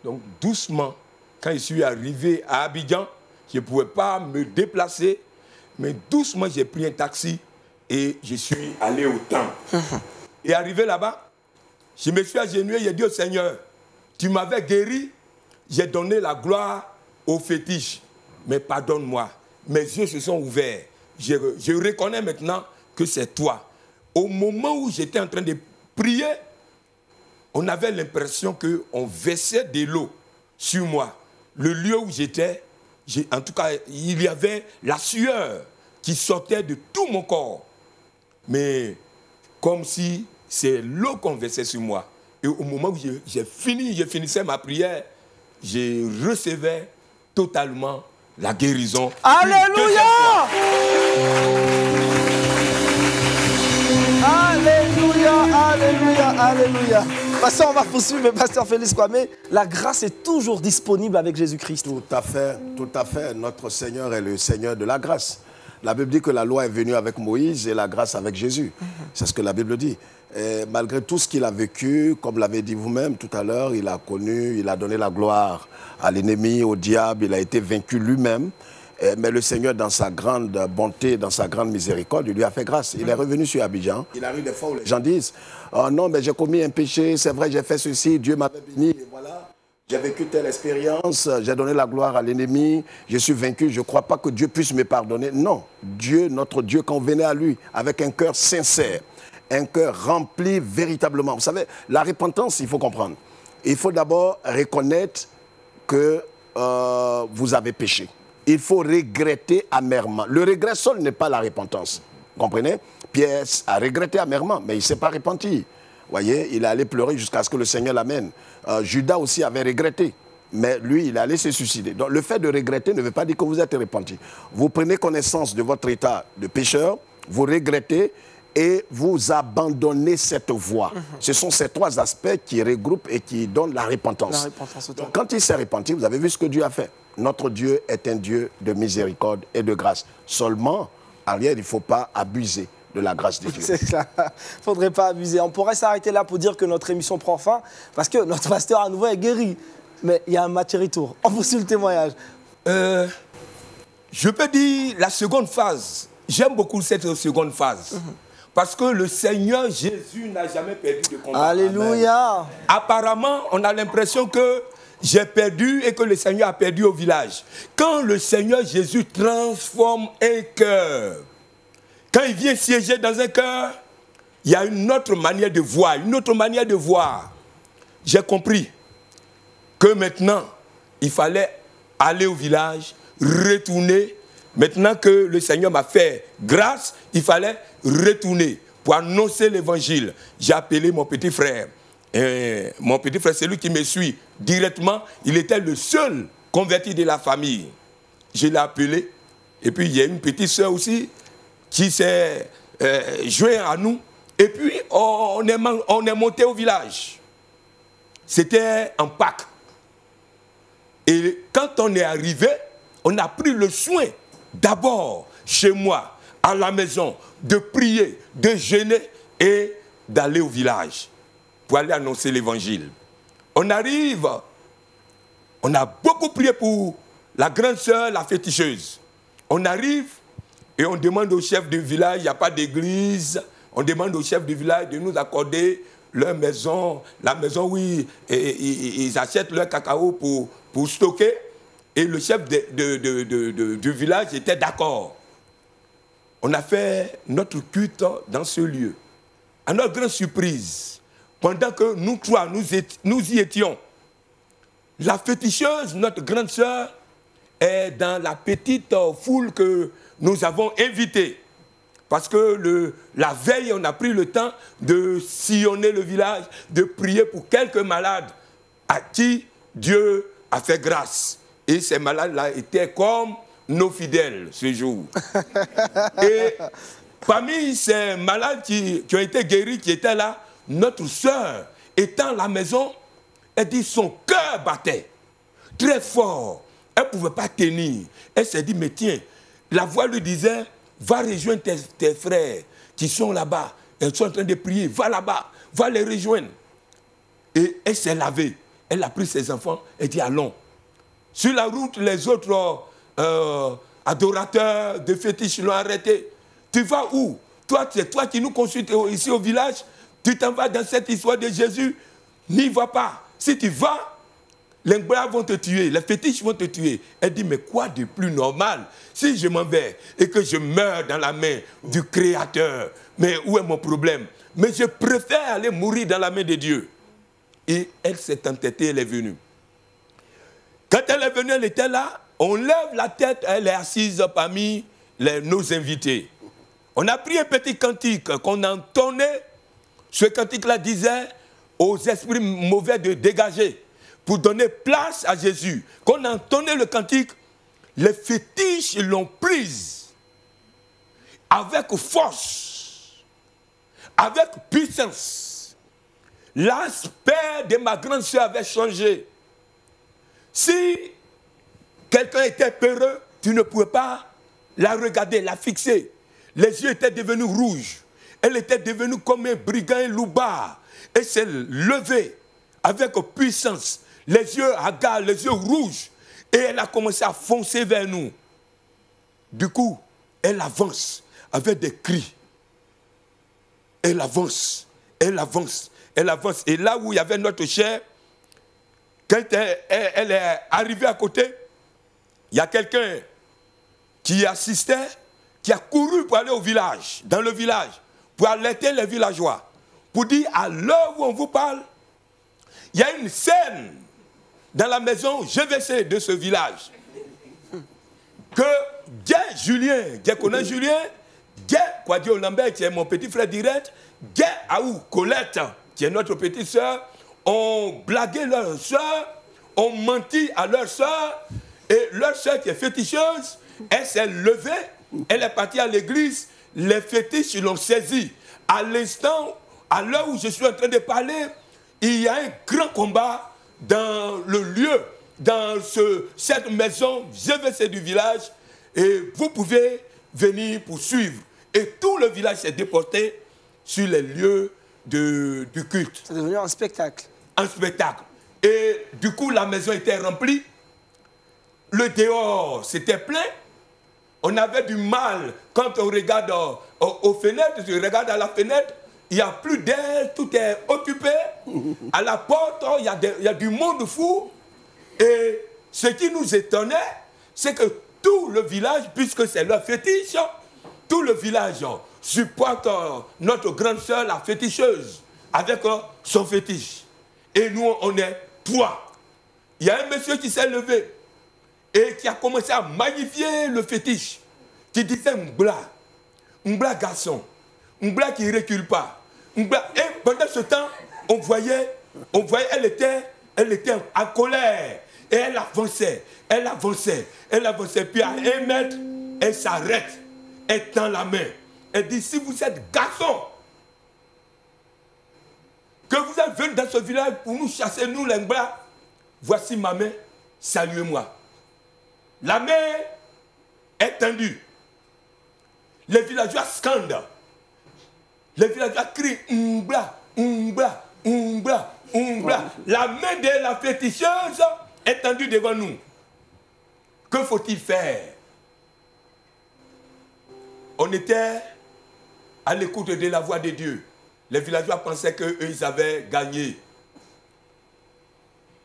Donc, doucement, quand je suis arrivé à Abidjan, je ne pouvais pas me déplacer, mais doucement, j'ai pris un taxi et je suis allé au temple. Et arrivé là-bas, je me suis agenouillé, j'ai dit au Seigneur, tu m'avais guéri, j'ai donné la gloire aux fétiches, mais pardonne-moi. Mes yeux se sont ouverts. Je reconnais maintenant que c'est toi. Au moment où j'étais en train de prier, on avait l'impression qu'on versait de l'eau sur moi. Le lieu où j'étais, en tout cas, il y avait la sueur qui sortait de tout mon corps. Mais comme si c'est l'eau qu'on versait sur moi. Et au moment où je finissais ma prière, je recevais totalement la guérison. Alléluia! Alléluia, alléluia, alléluia. Pasteur, on va poursuivre, mais Pasteur Félix Kwame, la grâce est toujours disponible avec Jésus-Christ. Tout à fait, tout à fait. Notre Seigneur est le Seigneur de la grâce. La Bible dit que la loi est venue avec Moïse et la grâce avec Jésus. C'est ce que la Bible dit. Et malgré tout ce qu'il a vécu, comme l'avez dit vous-même tout à l'heure, il a connu, il a donné la gloire à l'ennemi, au diable, il a été vaincu lui-même. Mais le Seigneur, dans sa grande bonté, dans sa grande miséricorde, il lui a fait grâce. Il est revenu sur Abidjan. Il arrive des fois où les gens disent « Oh non, mais j'ai commis un péché, c'est vrai, j'ai fait ceci, Dieu m'avait béni, et voilà. J'ai vécu telle expérience, j'ai donné la gloire à l'ennemi, je suis vaincu, je ne crois pas que Dieu puisse me pardonner. » Non, Dieu, notre Dieu, quand on venait à lui avec un cœur sincère, un cœur rempli véritablement. Vous savez, la repentance, il faut comprendre. Il faut d'abord reconnaître que vous avez péché. Il faut regretter amèrement. Le regret seul n'est pas la repentance. Vous comprenez? Pierre a regretté amèrement, mais il ne s'est pas repenti. Vous voyez, il est allé pleurer jusqu'à ce que le Seigneur l'amène. Judas aussi avait regretté, mais lui, il est allé se suicider. Donc le fait de regretter ne veut pas dire que vous êtes repenti. Vous prenez connaissance de votre état de pécheur, vous regrettez et vous abandonnez cette voie. Ce sont ces trois aspects qui regroupent et qui donnent la repentance. La repentance. Donc, quand il s'est repenti, vous avez vu ce que Dieu a fait. Notre Dieu est un Dieu de miséricorde et de grâce. Seulement, arrière, il ne faut pas abuser de la grâce de Dieu. C'est ça. Il ne faudrait pas abuser. On pourrait s'arrêter là pour dire que notre émission prend fin, parce que notre pasteur à nouveau est guéri. Mais il y a un match retour. On poursuit le témoignage. Je peux dire la seconde phase. J'aime beaucoup cette seconde phase. Parce que le Seigneur Jésus n'a jamais perdu de combat. Alléluia. Amen. Apparemment, on a l'impression que j'ai perdu et que le Seigneur a perdu au village. Quand le Seigneur Jésus transforme un cœur, quand il vient siéger dans un cœur, il y a une autre manière de voir, une autre manière de voir. J'ai compris que maintenant, il fallait aller au village, retourner. Maintenant que le Seigneur m'a fait grâce, il fallait retourner pour annoncer l'évangile. J'ai appelé mon petit frère. Et mon petit frère, c'est lui qui me suit directement. Il était le seul converti de la famille. Je l'ai appelé. Et puis, il y a une petite soeur aussi qui s'est jointe à nous. Et puis, on est monté au village. C'était en Pâques. Et quand on est arrivé, on a pris le soin, d'abord, chez moi, à la maison, de prier, de jeûner et d'aller au village pour aller annoncer l'évangile. On arrive On a beaucoup prié pour la grande sœur, la féticheuse. On arrive et on demande au chef du village, il n'y a pas d'église, on demande au chef du village de nous accorder leur maison, la maison où ils achètent leur cacao pour stocker. Et le chef du village était d'accord. On a fait notre culte dans ce lieu. À notre grande surprise, pendant que nous trois, nous y étions, la féticheuse, notre grande sœur, est dans la petite foule que nous avons invitée. Parce que la veille, on a pris le temps de sillonner le village, de prier pour quelques malades à qui Dieu a fait grâce. Et ces malades-là étaient comme nos fidèles ce jour. Et parmi ces malades qui ont été guéris, qui étaient là, notre sœur, étant à la maison, elle dit son cœur battait très fort. Elle ne pouvait pas tenir. Elle s'est dit, mais tiens, la voix lui disait, va rejoindre tes frères qui sont là-bas. Ils sont en train de prier. Va là-bas, va les rejoindre. Et elle s'est lavée. Elle a pris ses enfants et dit, allons. Sur la route, les autres adorateurs de fétiches l'ont arrêté. Tu vas où? Toi, c'est toi qui nous consultes ici au village. Tu t'en vas dans cette histoire de Jésus. N'y va pas. Si tu vas, les bras vont te tuer, les fétiches vont te tuer. Elle dit, mais quoi de plus normal? Si je m'en vais et que je meurs dans la main du Créateur, mais où est mon problème? Mais je préfère aller mourir dans la main de Dieu. Et elle s'est entêtée, elle est venue. Quand elle est venue, elle était là, on lève la tête, elle est assise parmi nos invités. On a pris un petit cantique qu'on entonnait. Ce cantique-là disait aux esprits mauvais de dégager, pour donner place à Jésus. Quand on entonnait le cantique, les fétiches l'ont prise avec force, avec puissance. L'aspect de ma grande sœur avait changé. Si quelqu'un était peureux, tu ne pouvais pas la regarder, la fixer. Les yeux étaient devenus rouges. Elle était devenue comme un brigand, un loupard. Elle s'est levée avec puissance. Les yeux hagards, les yeux rouges. Et elle a commencé à foncer vers nous. Du coup, elle avance avec des cris. Elle avance, elle avance, elle avance. Et là où il y avait notre chair, quand elle est arrivée à côté, il y a quelqu'un qui assistait, qui a couru pour aller au village, dans le village, pour alerter les villageois, pour dire à l'heure où on vous parle, il y a une scène dans la maison GVC de ce village. Que Guy Julien, Guy connaît Julien, Guy Kwadio Lambert, qui est mon petit frère direct, Guy Aou Colette, qui est notre petite sœur, ont blagué leur sœur, ont menti à leur sœur, et leur sœur qui est féticheuse, elle s'est levée, elle est partie à l'église, les fétiches l'ont saisie. À l'instant, à l'heure où je suis en train de parler, il y a un grand combat dans le lieu, dans cette maison GVC du village, et vous pouvez venir pour suivre. Et tout le village s'est déporté sur les lieux du culte. C'est devenu un spectacle. Un spectacle. Et du coup, la maison était remplie. Le dehors, c'était plein. On avait du mal quand on regarde aux fenêtres, je regarde à la fenêtre, il n'y a plus d'air, tout est occupé. À la porte, il y a du monde fou. Et ce qui nous étonnait, c'est que tout le village, puisque c'est leur fétiche, tout le village supporte notre grande sœur, la féticheuse, avec son fétiche. Et nous, on est trois. Il y a un monsieur qui s'est levé et qui a commencé à magnifier le fétiche, qui disait Mbla garçon, Mbla qui ne recule pas. Mbla. Et pendant ce temps, on voyait, elle était en colère. Et elle avançait, elle avançait, elle avançait. Puis à 1 mètre, elle s'arrête, elle tend la main. Elle dit, si vous êtes garçon, que vous êtes venu dans ce village pour nous chasser, nous les Mbla, voici ma main, saluez-moi. La main est tendue. Les villageois scandent. Les villageois crient Mbla, Mbla, Mbla, Mbla. La main de la féticheuse étendu devant nous. Que faut-il faire? On était à l'écoute de la voix de Dieu. Les villageois pensaient qu'eux, ils avaient gagné.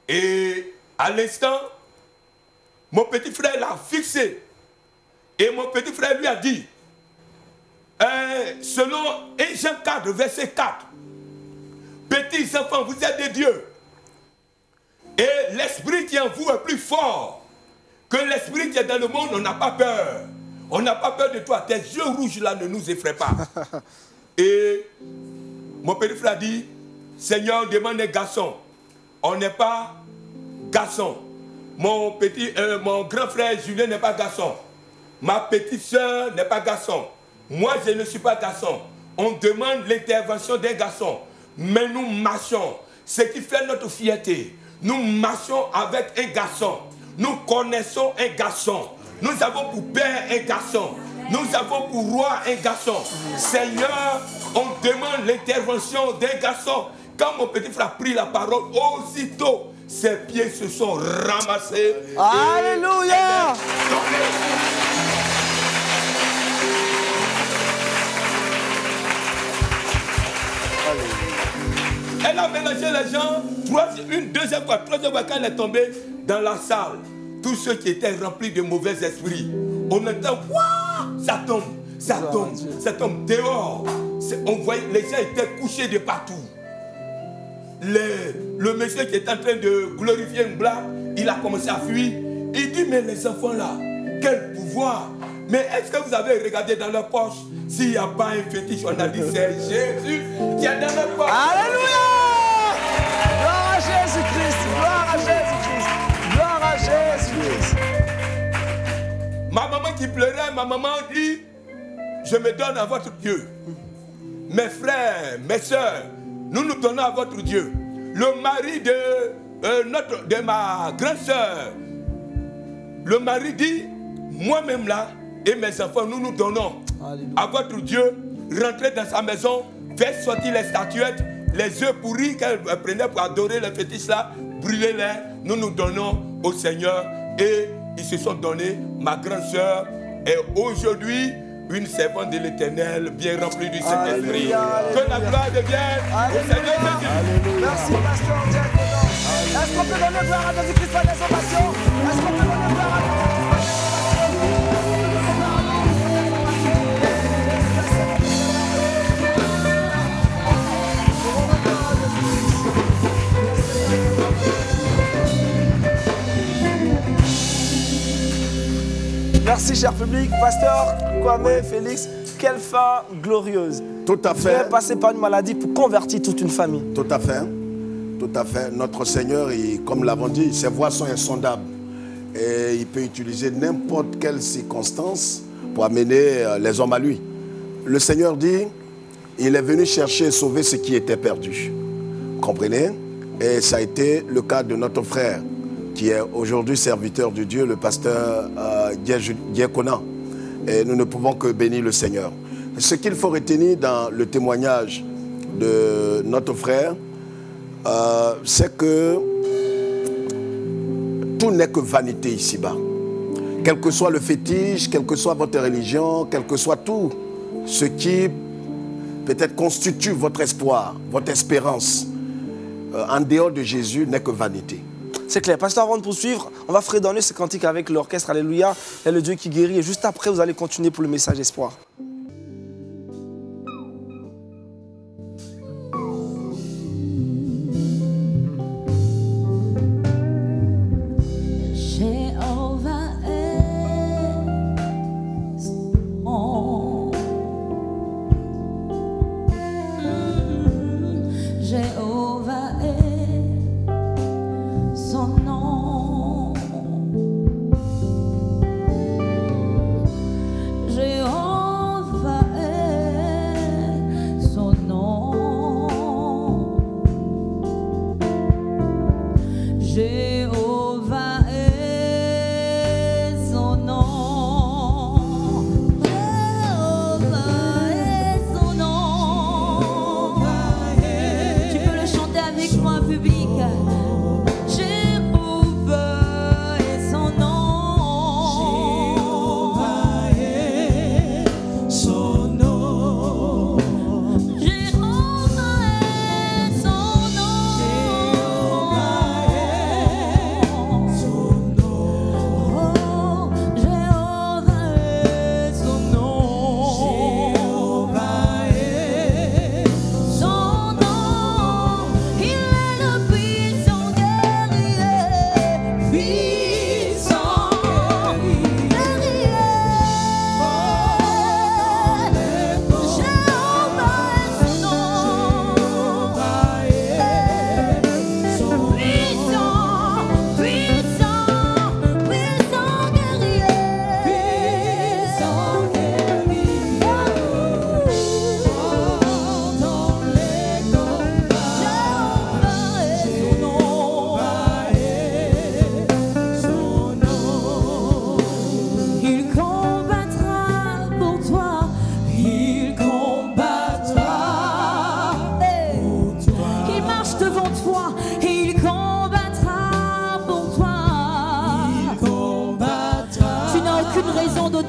Et à l'instant, mon petit frère l'a fixé. Et mon petit frère lui a dit, selon 1 Jean 4, verset 4, petits enfants, vous êtes des dieux. Et l'esprit qui est en vous est plus fort que l'esprit qui est dans le monde. On n'a pas peur. On n'a pas peur de toi. Tes yeux rouges là ne nous effraient pas. Et mon petit frère dit, Seigneur, demande un garçon. On n'est pas garçon. Mon grand frère Julien n'est pas garçon. Ma petite soeur n'est pas garçon. Moi, je ne suis pas garçon. On demande l'intervention d'un garçon. Mais nous marchons. Ce qui fait notre fierté. Nous marchons avec un garçon. Nous connaissons un garçon. Nous avons pour père un garçon. Nous avons pour roi un garçon. Seigneur, on demande l'intervention d'un garçon. Quand mon petit frère a pris la parole, aussitôt, ses pieds se sont ramassés. Alléluia! Elle a mélangé les gens une deuxième fois, troisième fois quand elle est tombée dans la salle. Tous ceux qui étaient remplis de mauvais esprits, on entend, ça tombe, ça tombe, ça tombe dehors. On voyait, les gens étaient couchés de partout. Le monsieur qui est en train de glorifier une blague, il a commencé à fuir. Il dit, mais les enfants là, quel pouvoir! Mais est-ce que vous avez regardé dans leur poche? S'il n'y a pas un fétiche, on a dit, c'est Jésus qui est dans leur poche. Alléluia! Gloire à Jésus-Christ! Gloire à Jésus-Christ! Gloire à Jésus-Christ! Ma maman qui pleurait, ma maman dit, je me donne à votre Dieu. Mes frères, mes soeurs, nous nous donnons à votre Dieu. Le mari de ma grande soeur, le mari dit, moi-même là, et mes enfants, nous nous donnons à votre Dieu. Rentrez dans sa maison, faites sortir les statuettes, les œufs pourris qu'elle prenait pour adorer les fétiches là, brûlez-les, nous nous donnons au Seigneur. Et ils se sont donnés. Ma grande soeur est aujourd'hui une servante de l'Éternel, bien remplie du Saint-Esprit. Que la gloire devienne au Seigneur Jésus. Merci, pasteur Diacono. Est-ce qu'on peut donner gloire à Jésus-Christ par les ovations? Est-ce qu'on peut donner gloire à Jésus-Christ par les ovations? Merci, cher public. Pasteur Kwame Félix, quelle fin glorieuse. Tout à fait. Vous avez passé par une maladie pour convertir toute une famille. Tout à fait. Tout à fait. Notre Seigneur, comme nous l'avons dit, ses voies sont insondables. Et il peut utiliser n'importe quelle circonstance pour amener les hommes à lui. Le Seigneur dit, il est venu chercher et sauver ce qui était perdu. Vous comprenez? Et ça a été le cas de notre frère, qui est aujourd'hui serviteur de Dieu, le pasteur Diacono. Et nous ne pouvons que bénir le Seigneur. Ce qu'il faut retenir dans le témoignage de notre frère, c'est que tout n'est que vanité ici-bas. Quel que soit le fétiche, quelle que soit votre religion, quel que soit tout ce qui peut-être constitue votre espoir, votre espérance, en dehors de Jésus, n'est que vanité. C'est clair. Pasteur, avant de poursuivre, on va fredonner ce cantique avec l'orchestre. Alléluia. Et le Dieu qui guérit. Et juste après, vous allez continuer pour le message espoir. Jéhovah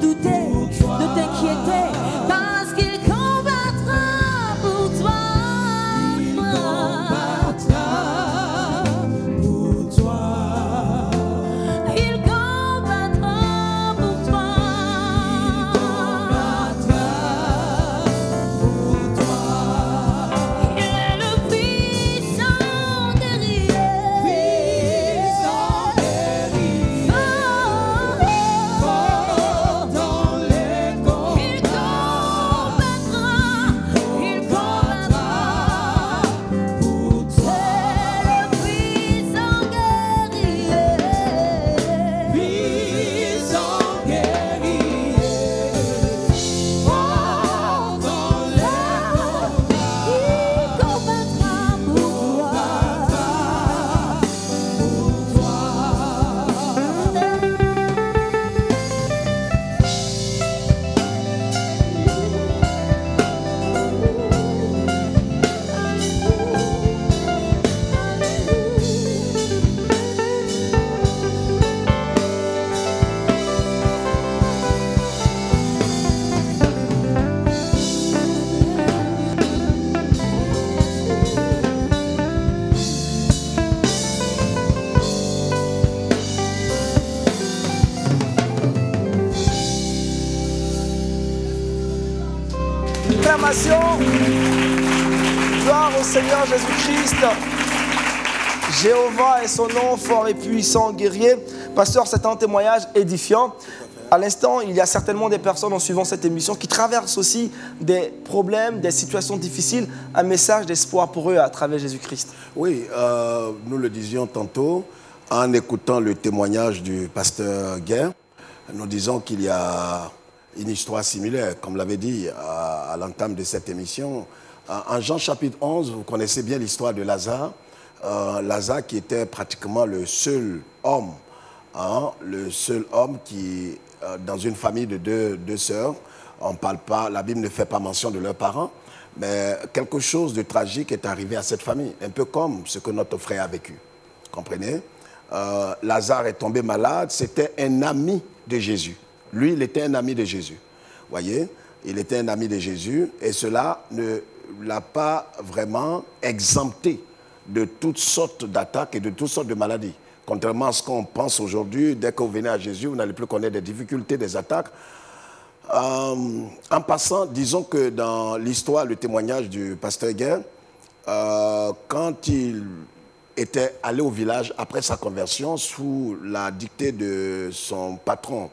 douter, de t'inquiéter, parce qu'il combattra pour toi. Il combattra pour toi. Il combattra pour toi. Il est le puissant guerrier. Fort dans les combats. Il combattra Pour toi. C'est le puissant guerrier. Puissant guerrier. Fort dans les Il combattra pour toi. Acclamation. Gloire au Seigneur Jésus-Christ. Jéhovah est son nom, fort et puissant, guerrier. Pasteur, c'est un témoignage édifiant. À l'instant, il y a certainement des personnes en suivant cette émission qui traversent aussi des problèmes, des situations difficiles. Un message d'espoir pour eux à travers Jésus-Christ. Oui, nous le disions tantôt, en écoutant le témoignage du pasteur Guerre, nous disons qu'il y a une histoire similaire, comme l'avait dit à l'entame de cette émission. En Jean chapitre 11, vous connaissez bien l'histoire de Lazare. Lazare qui était pratiquement le seul homme, le seul homme qui, dans une famille de deux sœurs, on parle pas, la Bible ne fait pas mention de leurs parents, mais quelque chose de tragique est arrivé à cette famille, un peu comme ce que notre frère a vécu. Comprenez? Lazare est tombé malade, c'était un ami de Jésus. Lui, il était un ami de Jésus. Voyez, il était un ami de Jésus et cela ne l'a pas vraiment exempté de toutes sortes d'attaques et de toutes sortes de maladies. Contrairement à ce qu'on pense aujourd'hui, dès que vous venez à Jésus, vous n'allez plus connaître des difficultés, des attaques. En passant, disons que dans l'histoire, le témoignage du pasteur Guerre, quand il était allé au village après sa conversion, sous la dictée de son patron,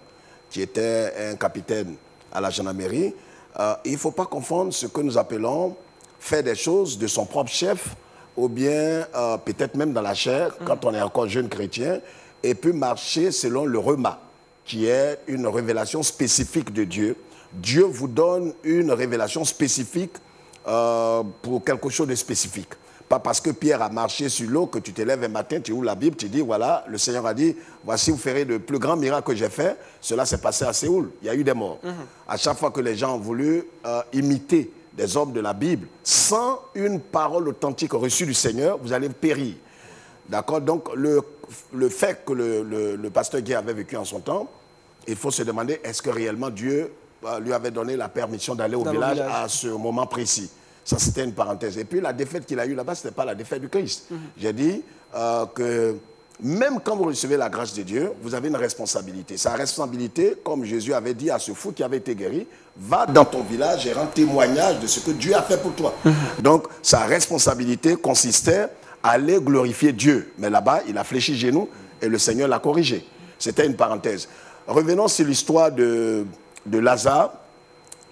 qui était un capitaine à la gendarmerie, il ne faut pas confondre ce que nous appelons faire des choses de son propre chef, ou bien peut-être même dans la chair, quand on est encore jeune chrétien, et puis marcher selon le rema, qui est une révélation spécifique de Dieu. Dieu vous donne une révélation spécifique pour quelque chose de spécifique. Pas parce que Pierre a marché sur l'eau que tu te lèves un matin, tu ouvres la Bible, tu dis, voilà, le Seigneur a dit, voici, vous ferez le plus grand miracle que j'ai fait. Cela s'est passé à Séoul. Il y a eu des morts. À chaque fois que les gens ont voulu imiter des hommes de la Bible, sans une parole authentique reçue du Seigneur, vous allez périr. D'accord? Donc, le fait que le pasteur Guy avait vécu en son temps, il faut se demander, est-ce que réellement Dieu lui avait donné la permission d'aller au village à ce moment précis? Ça, c'était une parenthèse. Et puis, la défaite qu'il a eue là-bas, ce n'était pas la défaite du Christ. J'ai dit que même quand vous recevez la grâce de Dieu, vous avez une responsabilité. Sa responsabilité, comme Jésus avait dit à ce fou qui avait été guéri, va dans ton village et rends témoignage de ce que Dieu a fait pour toi. Donc, sa responsabilité consistait à aller glorifier Dieu. Mais là-bas, il a fléchi genou et le Seigneur l'a corrigé. C'était une parenthèse. Revenons sur l'histoire de Lazare.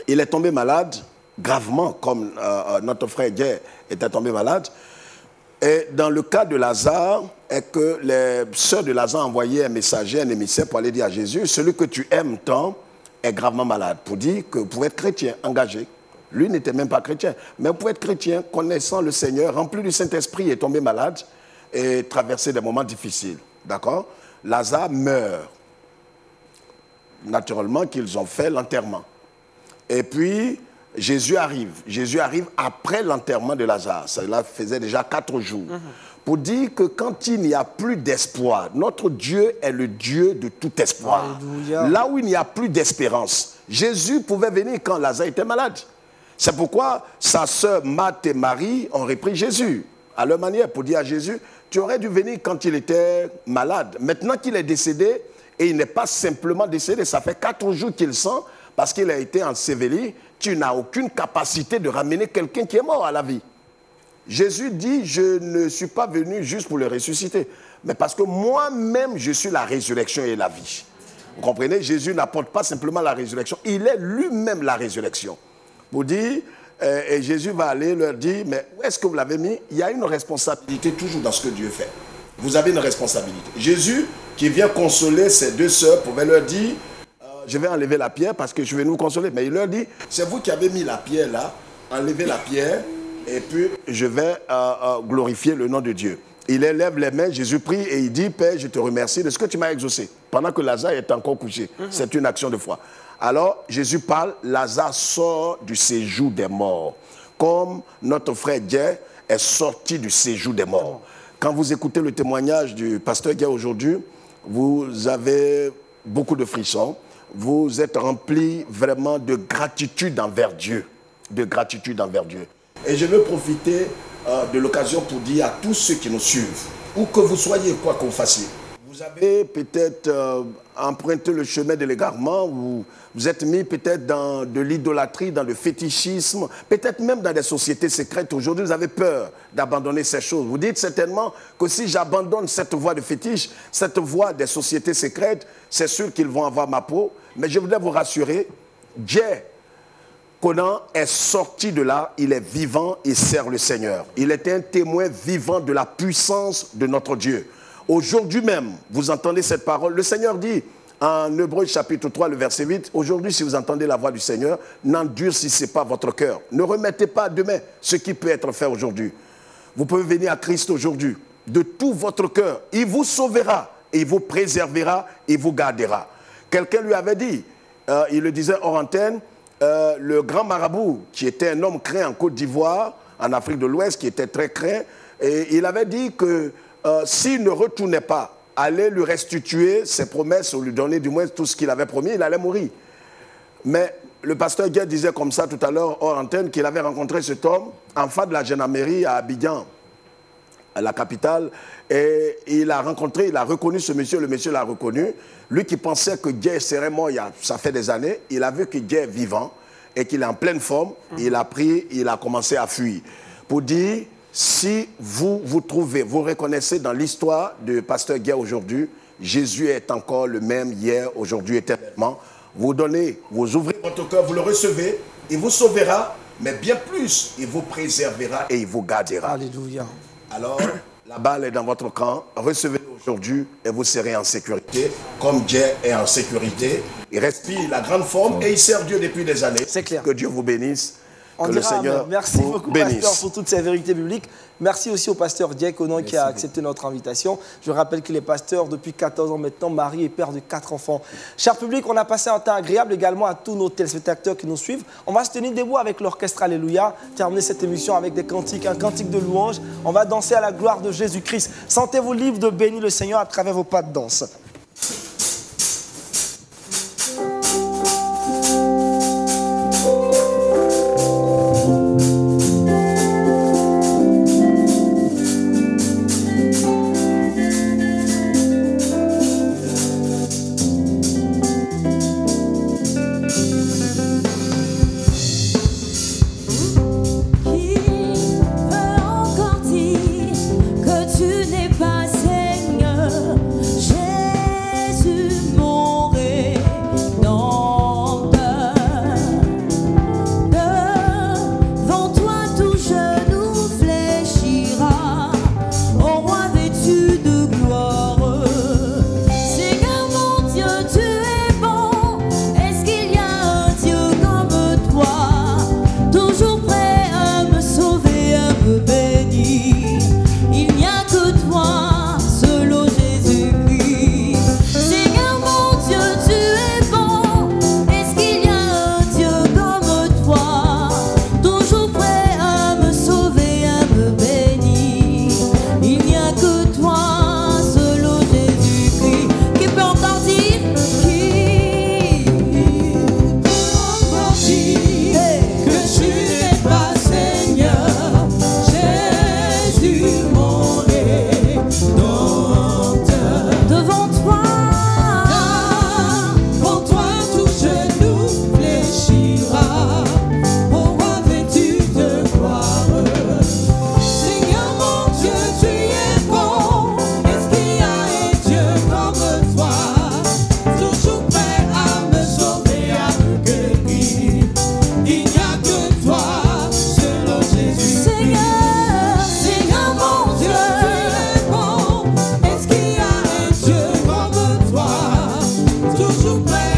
Il est tombé malade, gravement, comme notre frère Guerre était tombé malade. Et dans le cas de Lazare, est que les sœurs de Lazare envoyaient un messager, un émissaire pour aller dire à Jésus, celui que tu aimes tant est gravement malade. Pour dire que vous pouvez être chrétien, engagé. Lui n'était même pas chrétien. Mais vous pouvez être chrétien, connaissant le Seigneur, rempli du Saint-Esprit et tombé malade et traverser des moments difficiles. D'accord? Lazare meurt. Naturellement qu'ils ont fait l'enterrement. Et puis, Jésus arrive. Jésus arrive après l'enterrement de Lazare. Cela faisait déjà 4 jours. pour dire que quand il n'y a plus d'espoir, notre Dieu est le Dieu de tout espoir. Alléluia. Là où il n'y a plus d'espérance, Jésus pouvait venir quand Lazare était malade. C'est pourquoi sa sœur Marthe et Marie ont repris Jésus à leur manière pour dire à Jésus, tu aurais dû venir quand il était malade. Maintenant qu'il est décédé, et il n'est pas simplement décédé, ça fait 4 jours qu'il sent, parce qu'il a été enseveli, tu n'as aucune capacité de ramener quelqu'un qui est mort à la vie. Jésus dit, je ne suis pas venu juste pour le ressusciter, mais parce que moi-même, je suis la résurrection et la vie. Vous comprenez? Jésus n'apporte pas simplement la résurrection, il est lui-même la résurrection. Pour dire, et Jésus va aller leur dire, mais où est-ce que vous l'avez mis? Il y a une responsabilité toujours dans ce que Dieu fait. Vous avez une responsabilité. Jésus, qui vient consoler ses 2 sœurs, pouvait leur dire, je vais enlever la pierre parce que je vais nous consoler. Mais il leur dit, c'est vous qui avez mis la pierre là, enlevez la pierre, et puis je vais glorifier le nom de Dieu. Il élève les mains, Jésus prie et il dit, Père, je te remercie de ce que tu m'as exaucé. Pendant que Lazare est encore couché. C'est une action de foi. Alors, Jésus parle, Lazare sort du séjour des morts. Comme notre frère Guy est sorti du séjour des morts. Quand vous écoutez le témoignage du pasteur Guy aujourd'hui, vous avez beaucoup de frissons. Vous êtes rempli vraiment de gratitude envers Dieu. De gratitude envers Dieu. Et je veux profiter de l'occasion pour dire à tous ceux qui nous suivent, où que vous soyez, quoi que vous fassiez, vous avez peut-être emprunté le chemin de l'égarement, ou vous êtes mis peut-être dans de l'idolâtrie, dans le fétichisme, peut-être même dans des sociétés secrètes. Aujourd'hui, vous avez peur d'abandonner ces choses. Vous dites certainement que si j'abandonne cette voie de fétiche, cette voie des sociétés secrètes, c'est sûr qu'ils vont avoir ma peau. Mais je voudrais vous rassurer, Dieu, Conan est sorti de là, il est vivant et sert le Seigneur. Il est un témoin vivant de la puissance de notre Dieu. Aujourd'hui même, vous entendez cette parole, le Seigneur dit en Hébreux chapitre 3, le verset 8, aujourd'hui si vous entendez la voix du Seigneur, n'endurcissez pas votre cœur. Ne remettez pas à demain ce qui peut être fait aujourd'hui. Vous pouvez venir à Christ aujourd'hui, de tout votre cœur. Il vous sauvera, et il vous préservera, et il vous gardera. Quelqu'un lui avait dit, il le disait hors antenne, le grand marabout, qui était un homme craint en Côte d'Ivoire, en Afrique de l'Ouest, qui était très craint, et il avait dit que s'il ne retournait pas, allait lui restituer ses promesses, ou lui donner du moins tout ce qu'il avait promis, il allait mourir. Mais le pasteur Guy disait comme ça tout à l'heure, hors antenne, qu'il avait rencontré cet homme en face de la gendarmerie à Abidjan, à la capitale, et il a rencontré, il a reconnu ce monsieur, le monsieur l'a reconnu. Lui qui pensait que Guy serait mort, ça fait des années, il a vu que Guy est vivant et qu'il est en pleine forme, il a pris, il a commencé à fuir. Pour dire, si vous vous trouvez, vous reconnaissez dans l'histoire de pasteur Guy aujourd'hui, Jésus est encore le même hier, aujourd'hui, éternellement. Vous donnez, vous ouvrez votre cœur, vous le recevez, il vous sauvera, mais bien plus, il vous préservera et il vous gardera. Alléluia. Alors, la balle est dans votre camp, recevez-le aujourd'hui et vous serez en sécurité, comme Dieu est en sécurité. Il respire la grande forme et il sert Dieu depuis des années. C'est clair. Que Dieu vous bénisse. On Que le dira Seigneur amen. Merci vous beaucoup, bénisse. pasteur, pour toutes ces vérités bibliques. Merci aussi au pasteur Dieu Conan qui a accepté notre invitation. Je rappelle qu'il est pasteur depuis 14 ans maintenant, mari et père de 4 enfants. Cher public, on a passé un temps agréable également à tous nos téléspectateurs qui nous suivent. On va se tenir debout avec l'orchestre Alléluia, terminer cette émission avec des cantiques, un cantique de louange. On va danser à la gloire de Jésus-Christ. Sentez-vous libre de bénir le Seigneur à travers vos pas de danse. Qui peut encore dire que tu n'es pas Seigneur? Jésus. tout près